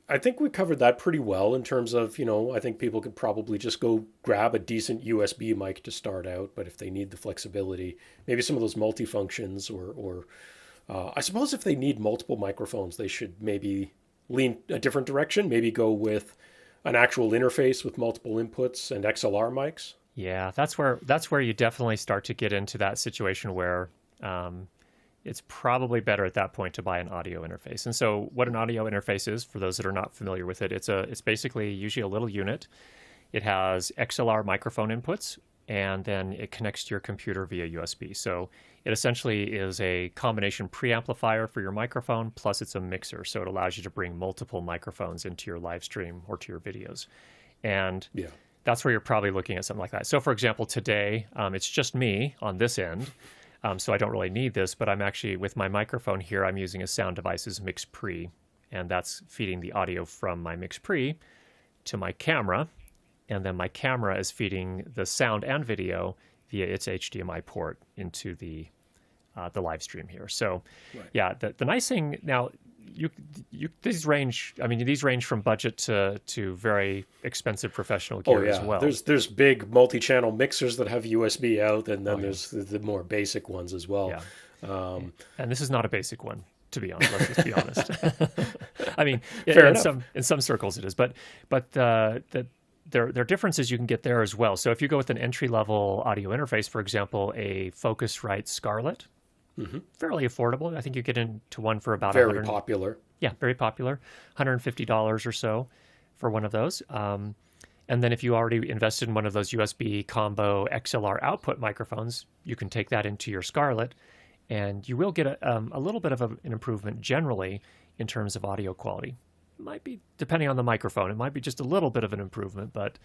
I think we covered that pretty well in terms of, I think people could probably just go grab a decent USB mic to start out. But if they need the flexibility, maybe some of those multifunctions or I suppose if they need multiple microphones, they should maybe lean a different direction, maybe go with an actual interface with multiple inputs and XLR mics. Yeah, that's where you definitely start to get into that situation where it's probably better at that point to buy an audio interface. And so what an audio interface is, for those that are not familiar with it, it's basically usually a little unit. It has XLR microphone inputs, and then it connects to your computer via USB. So it essentially is a combination preamplifier for your microphone, plus it's a mixer. So it allows you to bring multiple microphones into your live stream or to your videos. And that's where you're probably looking at something like that. So for example, today, it's just me on this end. So I don't really need this, but I'm actually, with my microphone here, I'm using a Sound Devices Mix Pre, and that's feeding the audio from my Mix Pre to my camera, and then my camera is feeding the sound and video via its HDMI port into the live stream here. So, yeah, the nice thing now, these range from budget to very expensive professional gear as well. There's big multi-channel mixers that have USB out, and then there's the more basic ones as well. Yeah. And this is not a basic one, to be honest. Let's just be honest. I mean, in some circles it is, but there are differences you can get there as well. So if you go with an entry-level audio interface, for example, a Focusrite Scarlett, fairly affordable. I think you get into one for about very popular. Yeah, very popular, $150 or so for one of those. And then if you already invested in one of those USB combo XLR output microphones, you can take that into your Scarlett, and you will get a little bit of an improvement generally in terms of audio quality. It might be, depending on the microphone, it might be just a little bit of an improvement, but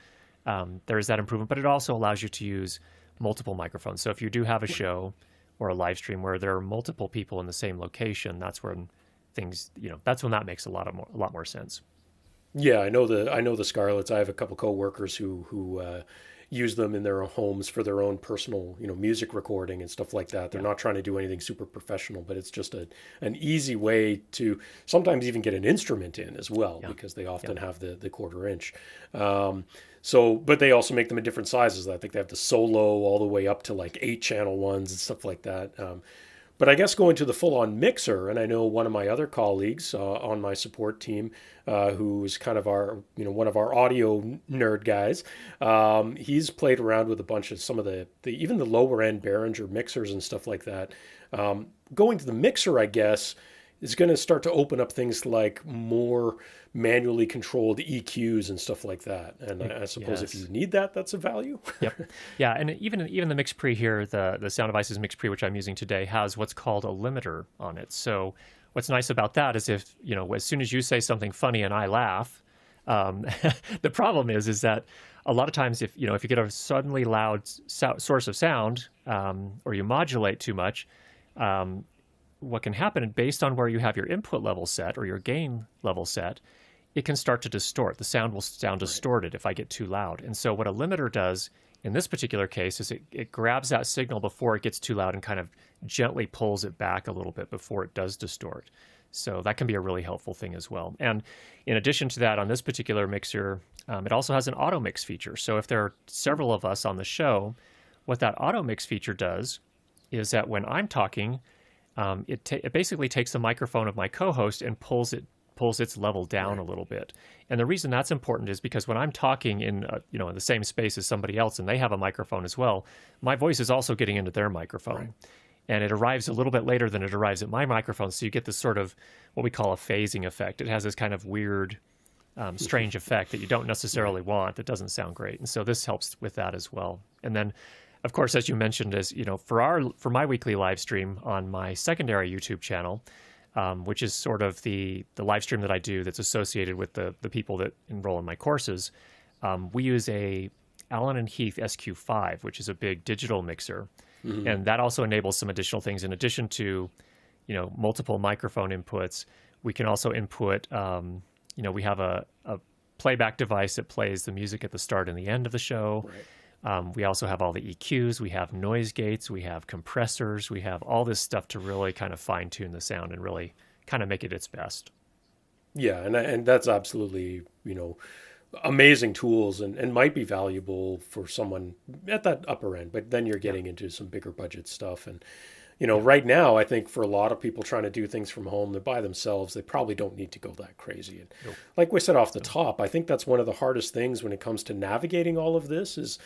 there is that improvement. But it also allows you to use multiple microphones. So if you do have a show or a live stream where there are multiple people in the same location, that's when that's when that makes a lot more sense. Yeah, I know the Scarletts. I have a couple coworkers who use them in their homes for their own personal, music recording and stuff like that. They're not trying to do anything super professional, but it's just an easy way to sometimes even get an instrument in as well, because they often have the quarter inch. But they also make them in different sizes. I think they have the solo all the way up to like 8-channel ones and stuff like that. But I guess going to the full-on mixer, and I know one of my other colleagues on my support team, who's kind of our, one of our audio nerd guys, he's played around with a bunch of some of the even the lower-end Behringer mixers and stuff like that. Going to the mixer, I guess, is going to start to open up things like more manually controlled EQs and stuff like that. And I suppose if you need that, that's a value. Yep. Yeah, and even the Mix Pre here, the Sound Devices Mix Pre, which I'm using today, has what's called a limiter on it. So what's nice about that is if, as soon as you say something funny and I laugh, the problem is that a lot of times if you get a suddenly loud source of sound, or you modulate too much, what can happen, based on where you have your input level set or your gain level set, it can start to distort. The sound will sound distorted if I get too loud. And so what a limiter does in this particular case is it grabs that signal before it gets too loud and kind of gently pulls it back a little bit before it does distort. So that can be a really helpful thing as well. And in addition to that, on this particular mixer, it also has an auto mix feature. So if there are several of us on the show, what that auto mix feature does is that when I'm talking, it basically takes the microphone of my co-host and pulls its level down a little bit. And the reason that's important is because when I'm talking in in the same space as somebody else and they have a microphone as well, my voice is also getting into their microphone. Right. And it arrives a little bit later than it arrives at my microphone, so you get this sort of what we call a phasing effect. It has this kind of weird, strange effect that you don't necessarily want, that doesn't sound great. And so this helps with that as well. And then, of course, as you mentioned, for my weekly live stream on my secondary YouTube channel, which is sort of the live stream that I do that's associated with the people that enroll in my courses, we use a Allen and Heath SQ5, which is a big digital mixer. Mm-hmm. And that also enables some additional things. In addition to, multiple microphone inputs, we can also input, we have a playback device that plays the music at the start and the end of the show. We also have all the EQs, we have noise gates, we have compressors, we have all this stuff to really kind of fine tune the sound and really kind of make it its best. Yeah, and that's absolutely, amazing tools and might be valuable for someone at that upper end, but then you're getting into some bigger budget stuff. And, right now, I think for a lot of people trying to do things from home, they're by themselves, they probably don't need to go that crazy. And Nope. like we said off the top, I think that's one of the hardest things when it comes to navigating all of this is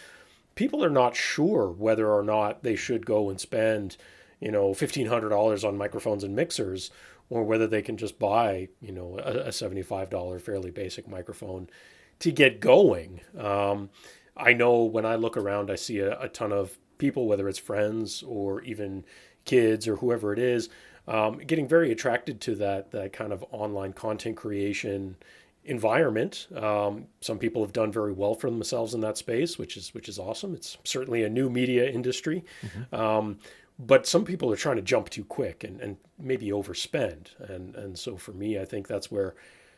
people are not sure whether or not they should go and spend, $1,500 on microphones and mixers, or whether they can just buy, a $75 fairly basic microphone to get going. I know when I look around, I see a ton of people, whether it's friends or even kids or whoever it is, getting very attracted to that kind of online content creation environment. Some people have done very well for themselves in that space, which is awesome. It's certainly a new media industry. But some people are trying to jump too quick and maybe overspend. And so for me, I think that's where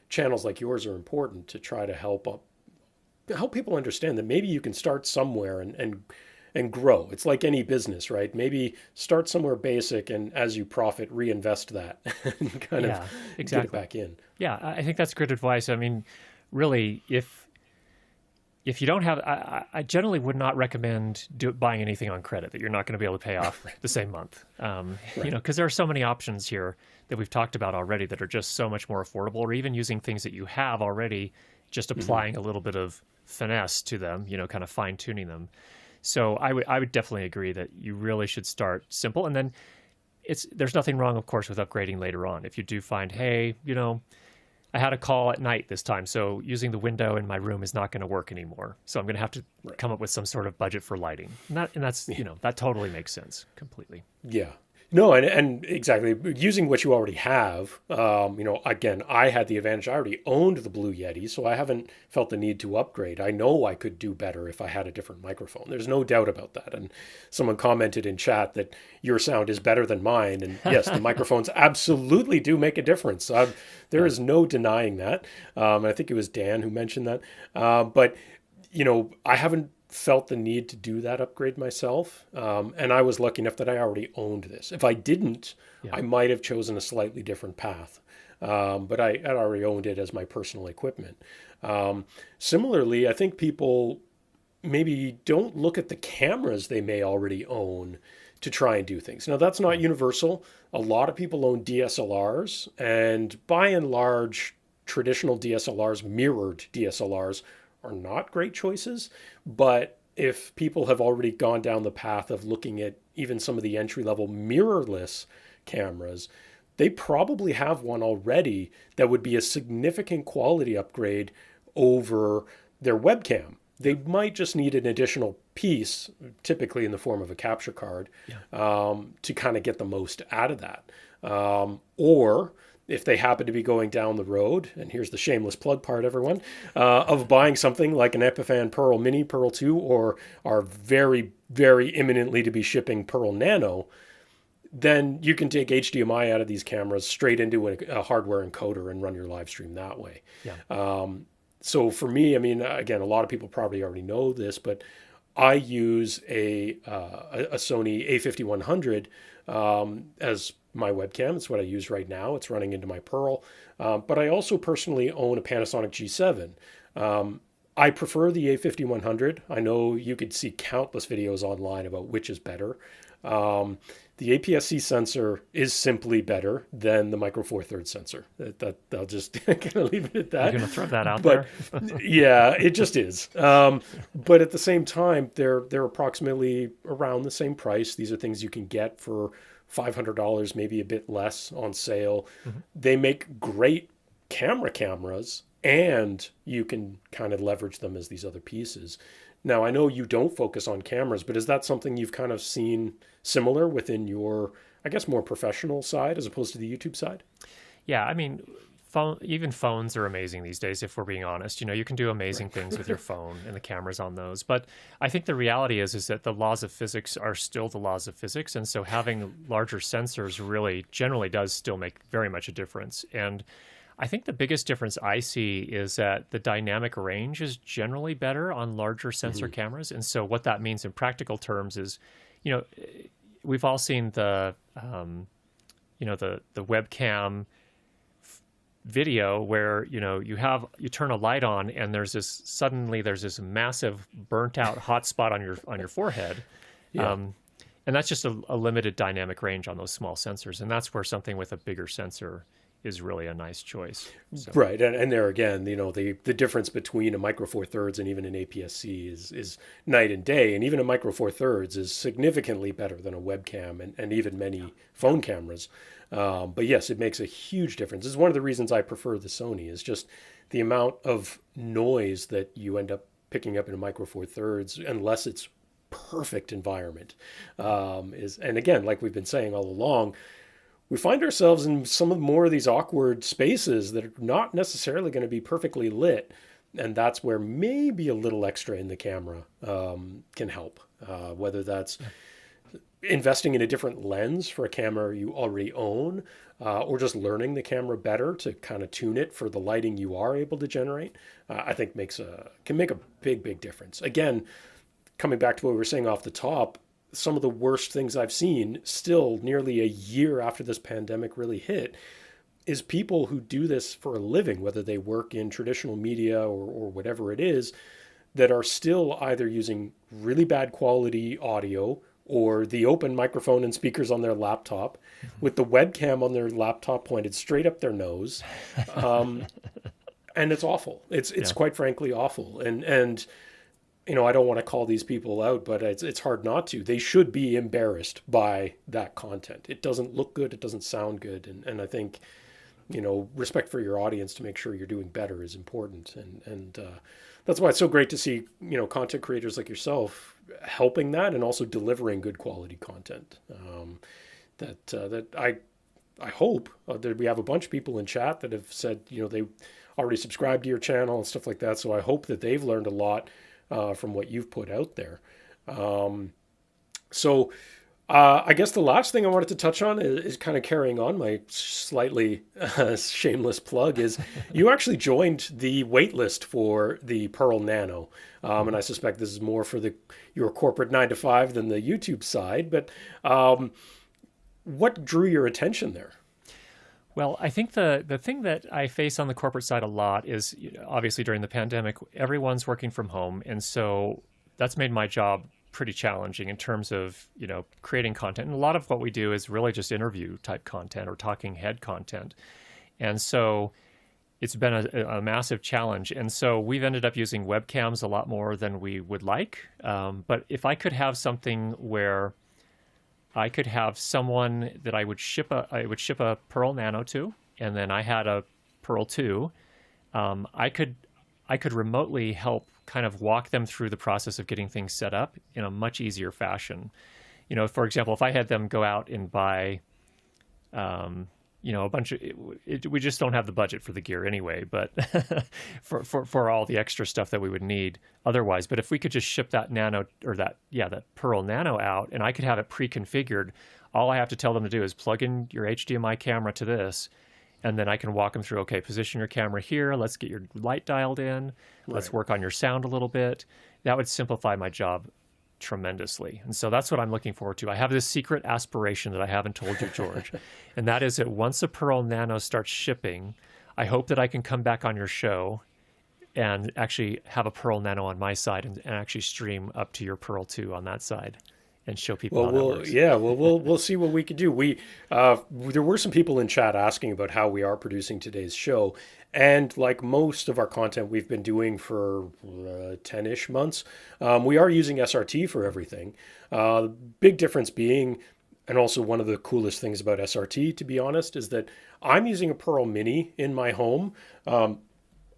channels like yours are important to try to help people understand that maybe you can start somewhere and grow. It's like any business, right? Maybe start somewhere basic, and as you profit, reinvest that and kind of get it back in. Yeah, I think that's good advice. I mean, really, if you don't have, I generally would not recommend buying anything on credit that you're not going to be able to pay off the same month. Because there are so many options here that we've talked about already that are just so much more affordable, or even using things that you have already, just applying a little bit of finesse to them, kind of fine tuning them. So I would definitely agree that you really should start simple, and then there's nothing wrong, of course, with upgrading later on. If you do find, hey, I had a call at night this time, so using the window in my room is not going to work anymore. So I'm going to have to come up with some sort of budget for lighting. And that's that totally makes sense completely. Yeah. No, and exactly. Using what you already have, again, I had the advantage. I already owned the Blue Yeti, so I haven't felt the need to upgrade. I know I could do better if I had a different microphone. There's no doubt about that. And someone commented in chat that your sound is better than mine. And yes, the microphones absolutely do make a difference. There is no denying that. I think it was Dan who mentioned that. But I haven't felt the need to do that upgrade myself. And I was lucky enough that I already owned this. If I didn't, I might have chosen a slightly different path. But I had already owned it as my personal equipment. Similarly, I think people maybe don't look at the cameras they may already own to try and do things. Now, that's not universal. A lot of people own DSLRs, and by and large, traditional DSLRs, mirrored DSLRs, are not great choices. But if people have already gone down the path of looking at even some of the entry-level mirrorless cameras, they probably have one already that would be a significant quality upgrade over their webcam. They might just need an additional piece, typically in the form of a capture card, to kind of get the most out of that. Or if they happen to be going down the road, and here's the shameless plug part, everyone, of buying something like an Epiphan Pearl Mini, Pearl 2, or are very, very imminently to be shipping Pearl Nano, then you can take HDMI out of these cameras straight into a hardware encoder and run your live stream that way. So for me, I mean, again, a lot of people probably already know this, but I use a Sony A5100 as my webcam. It's what I use right now. It's running into my Pearl. But I also personally own a Panasonic G7. I prefer the A5100. I know you could see countless videos online about which is better. The APS-C sensor is simply better than the Micro Four Thirds sensor. I'll just kind of leave it at that. You're going to throw that out there? Yeah, it just is. But at the same time, they're approximately around the same price. These are things you can get for $500, maybe a bit less on sale. They make great cameras, and you can kind of leverage them as these other pieces. Now, I know you don't focus on cameras, but is that something you've kind of seen similar within your, I guess, more professional side as opposed to the YouTube side? Yeah, I mean, even phones are amazing these days, if we're being honest. You can do amazing things with your phone and the cameras on those. But I think the reality is that the laws of physics are still the laws of physics. And so having larger sensors really generally does still make very much a difference. And I think the biggest difference I see is that the dynamic range is generally better on larger sensor cameras. And so what that means in practical terms is, we've all seen the webcam video where you turn a light on and there's this massive burnt out hot spot on your forehead. Yeah. And that's just a limited dynamic range on those small sensors, and that's where something with a bigger sensor is really a nice choice. So. Right, and there again, the difference between a Micro Four Thirds and even an APS-C is night and day, and even a Micro Four Thirds is significantly better than a webcam and even many phone cameras. But yes, it makes a huge difference. This is one of the reasons I prefer the Sony, is just the amount of noise that you end up picking up in a Micro Four Thirds, unless it's perfect environment. And again, like we've been saying all along, we find ourselves in some of more of these awkward spaces that are not necessarily going to be perfectly lit. And that's where maybe a little extra in the camera can help, whether that's investing in a different lens for a camera you already own, or just learning the camera better to kind of tune it for the lighting you are able to generate. I think can make a big difference. Again, coming back to what we were saying off the top, some of the worst things I've seen still nearly a year after this pandemic really hit is people who do this for a living, whether they work in traditional media or whatever it is, that are still either using really bad quality audio or the open microphone and speakers on their laptop with the webcam on their laptop pointed straight up their nose. And it's awful. It's quite frankly awful. And I don't want to call these people out, but it's hard not to. They should be embarrassed by that content. It doesn't look good. It doesn't sound good. And I think, respect for your audience to make sure you're doing better is important. And that's why it's so great to see, content creators like yourself helping that and also delivering good quality content. That I hope that we have a bunch of people in chat that have said, they already subscribed to your channel and stuff like that. So I hope that they've learned a lot from what you've put out there. I guess the last thing I wanted to touch on is kind of carrying on my slightly shameless plug is you actually joined the wait list for the Pearl Nano. And I suspect this is more for your corporate 9 to 5 than the YouTube side. But what drew your attention there? Well, I think the thing that I face on the corporate side a lot is, obviously during the pandemic, everyone's working from home. And so that's made my job pretty challenging in terms of, creating content. And a lot of what we do is really just interview type content or talking head content. And so it's been a massive challenge. And so we've ended up using webcams a lot more than we would like. But if I could have something where I could have someone that I would ship a Pearl Nano to, and then I had a Pearl 2. I could remotely help kind of walk them through the process of getting things set up in a much easier fashion. For example, if I had them go out and buy, a bunch of, we just don't have the budget for the gear anyway, but for all the extra stuff that we would need otherwise. But if we could just ship that Nano or that Pearl Nano out, and I could have it pre-configured, all I have to tell them to do is plug in your HDMI camera to this, and then I can walk them through, okay, position your camera here. Let's get your light dialed in. Let's work on your sound a little bit. That would simplify my job tremendously. And so that's what I'm looking forward to. I have this secret aspiration that I haven't told you, George, and that is that once a Pearl Nano starts shipping, I hope that I can come back on your show and actually have a Pearl Nano on my side and actually stream up to your Pearl 2 on that side and show people how that works. Yeah, we'll see what we can do. There were some people in chat asking about how we are producing today's show, and like most of our content we've been doing for 10-ish months, we are using SRT for everything. Big difference being, and also one of the coolest things about SRT, to be honest, is that I'm using a Pearl Mini in my home.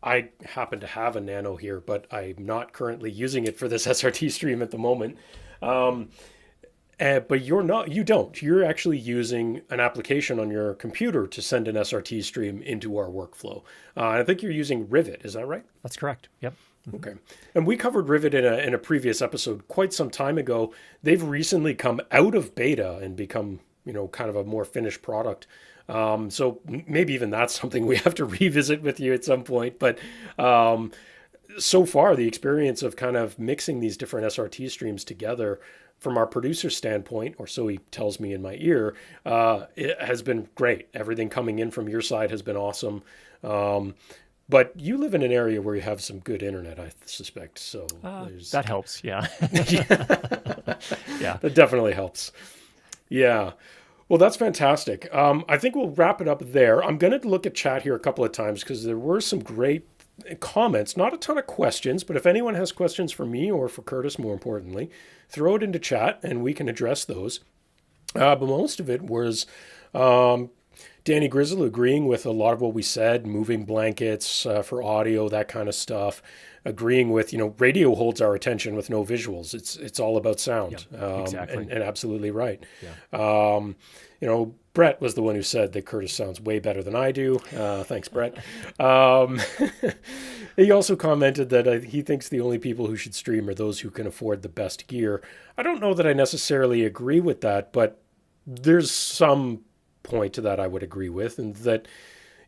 I happen to have a Nano here, but I'm not currently using it for this SRT stream at the moment. But you don't. You're actually using an application on your computer to send an SRT stream into our workflow. I think you're using Rivet. Is that right? That's correct. Yep. Okay. And we covered Rivet in a previous episode quite some time ago. They've recently come out of beta and become, kind of a more finished product. So maybe even that's something we have to revisit with you at some point. But so far, the experience of kind of mixing these different SRT streams together from our producer standpoint, or so he tells me in my ear, it has been great. Everything coming in from your side has been awesome. But you live in an area where you have some good internet, I suspect. So that helps. Yeah. Yeah. That definitely helps. Yeah. Well, that's fantastic. I think we'll wrap it up there. I'm going to look at chat here a couple of times because there were some great comments, not a ton of questions, but if anyone has questions for me or for Curtis, more importantly, throw it into chat and we can address those. But most of it was Danny Grizzle agreeing with a lot of what we said, moving blankets for audio, that kind of stuff, agreeing with, radio holds our attention with no visuals. It's all about sound. Yeah, exactly. And absolutely right. Yeah. Brett was the one who said that Curtis sounds way better than I do. Thanks, Brett. He also commented that he thinks the only people who should stream are those who can afford the best gear. I don't know that I necessarily agree with that, but there's some point to that I would agree with, and that,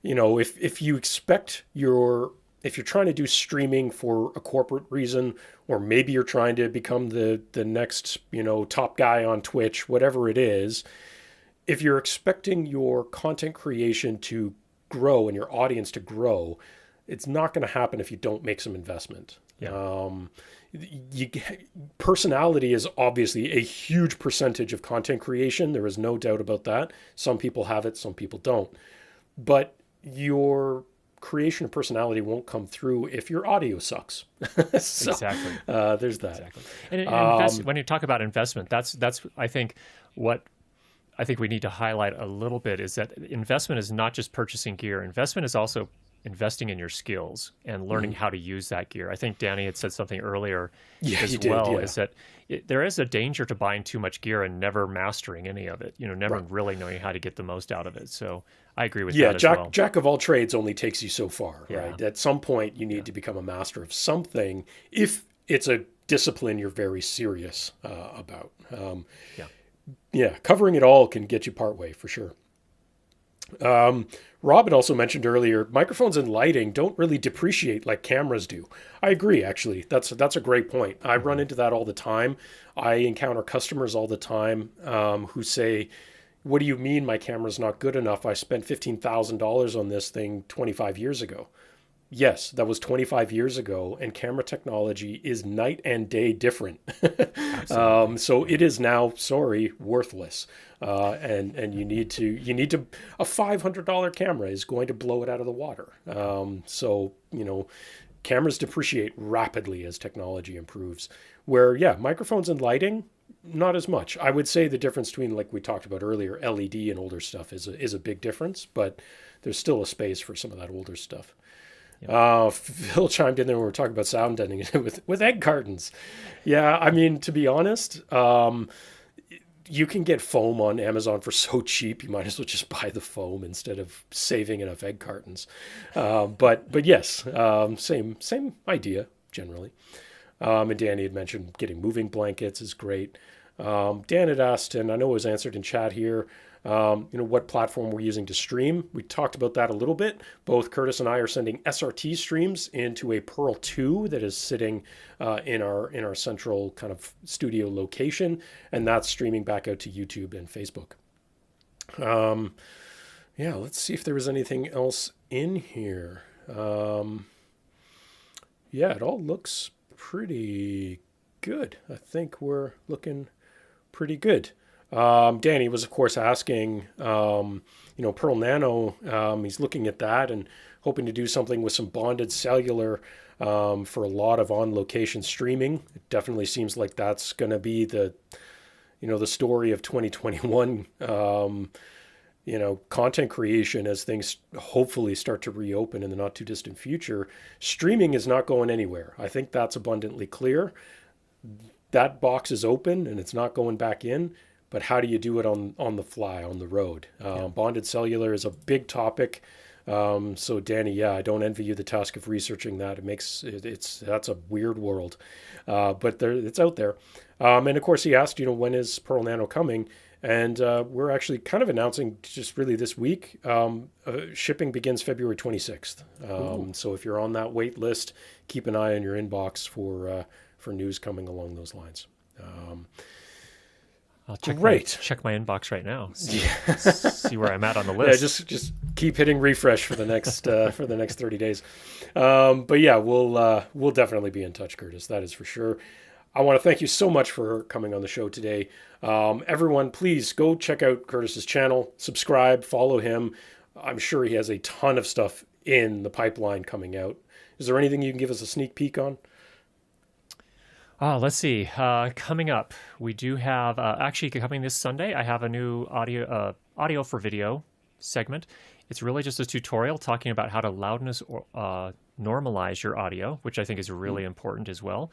if you expect if you're trying to do streaming for a corporate reason, or maybe you're trying to become the next, top guy on Twitch, whatever it is, if you're expecting your content creation to grow and your audience to grow, it's not going to happen if you don't make some investment. Yeah. Personality is obviously a huge percentage of content creation. There is no doubt about that. Some people have it, some people don't. But your creation of personality won't come through if your audio sucks. So, exactly. There's that. Exactly. And when you talk about investment, that's I think what I think we need to highlight a little bit is that investment is not just purchasing gear. Investment is also investing in your skills and learning how to use that gear. I think Danny had said something earlier as well, is that there is a danger to buying too much gear and never mastering any of it, never really knowing how to get the most out of it. So I agree with that as well. Jack of all trades only takes you so far, right? At some point, you need to become a master of something if it's a discipline you're very serious about. Covering it all can get you partway for sure. Rob had also mentioned earlier, microphones and lighting don't really depreciate like cameras do. I agree, actually. That's a great point. I run into that all the time. I encounter customers all the time who say, what do you mean my camera's not good enough? I spent $15,000 on this thing 25 years ago. Yes, that was 25 years ago, and camera technology is night and day different. So it is now, worthless. And you need to, a $500 camera is going to blow it out of the water. Cameras depreciate rapidly as technology improves. Where, microphones and lighting, not as much. I would say the difference between, like we talked about earlier, LED and older stuff is a big difference, but there's still a space for some of that older stuff. Phil chimed in there when we were talking about sound deadening with egg cartons. Yeah, I mean, to be honest, you can get foam on Amazon for so cheap, you might as well just buy the foam instead of saving enough egg cartons. But yes, same idea generally. And Danny had mentioned getting moving blankets is great. Dan had asked, and I know it was answered in chat here, what platform we're using to stream. We talked about that a little bit. Both Curtis and I are sending SRT streams into a Pearl 2 that is sitting in our central kind of studio location, and that's streaming back out to YouTube and Facebook. Let's see if there was anything else in here. It all looks pretty good. I think we're looking pretty good. Danny was, of course, asking, Pearl Nano, he's looking at that and hoping to do something with some bonded cellular for a lot of on-location streaming. It definitely seems like that's going to be the story of 2021, content creation as things hopefully start to reopen in the not too distant future. Streaming is not going anywhere. I think that's abundantly clear. that box is open and it's not going back in, but how do you do it on the fly, on the road? Bonded cellular is a big topic. So Danny, yeah, I don't envy you the task of researching that. That's a weird world, but it's out there. And of course, he asked, when is Pearl Nano coming? And we're actually kind of announcing just really this week. Shipping begins February 26th. So if you're on that wait list, keep an eye on your inbox for news coming along those lines. I'll check my inbox right now. See where I'm at on the list. Yeah, just keep hitting refresh for the next 30 days. But yeah, we'll definitely be in touch, Curtis. That is for sure. I want to thank you so much for coming on the show today. Everyone, please go check out Curtis's channel, subscribe, follow him. I'm sure he has a ton of stuff in the pipeline coming out. Is there anything you can give us a sneak peek on? Let's see. Coming up, we do have actually coming this Sunday. I have a new audio for video segment. It's really just a tutorial talking about how to loudness or normalize your audio, which I think is really important as well.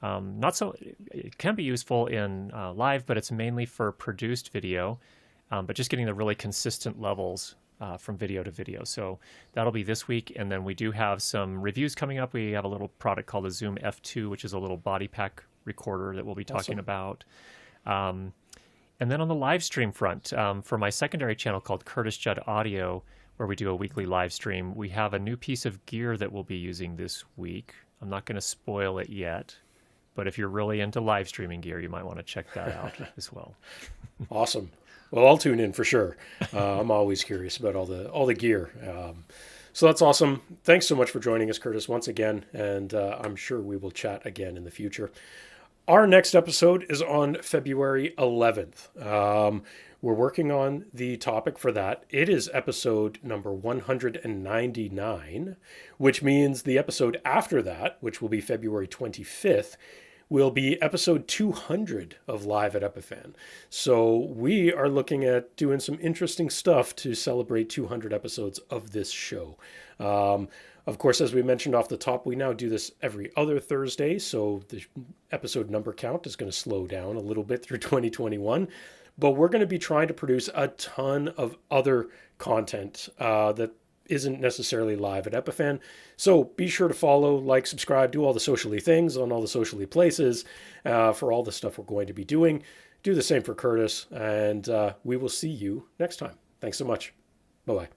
It can be useful in live, but it's mainly for produced video. But just getting the really consistent levels from video to video. So that'll be this week. And then we do have some reviews coming up. We have a little product called the Zoom F2, which is a little body pack recorder that we'll be talking about. And then on the live stream front, for my secondary channel called Curtis Judd Audio, where we do a weekly live stream, we have a new piece of gear that we'll be using this week. I'm not going to spoil it yet, but if you're really into live streaming gear, you might want to check that out as well. Awesome. Well, I'll tune in for sure. I'm always curious about all the gear. So that's awesome. Thanks so much for joining us, Curtis, once again, and I'm sure we will chat again in the future. Our next episode is on February 11th. We're working on the topic for that. It is episode number 199, which means the episode after that, which will be February 25th, will be episode 200 of Live at Epiphan. So we are looking at doing some interesting stuff to celebrate 200 episodes of this show. Of course, as we mentioned off the top, we now do this every other Thursday, so the episode number count is going to slow down a little bit through 2021. But we're going to be trying to produce a ton of other content that isn't necessarily live at Epiphan. So be sure to follow, like, subscribe, do all the socially things on all the socially places for all the stuff we're going to be doing. Do the same for Curtis, and we will see you next time. Thanks so much. Bye-bye.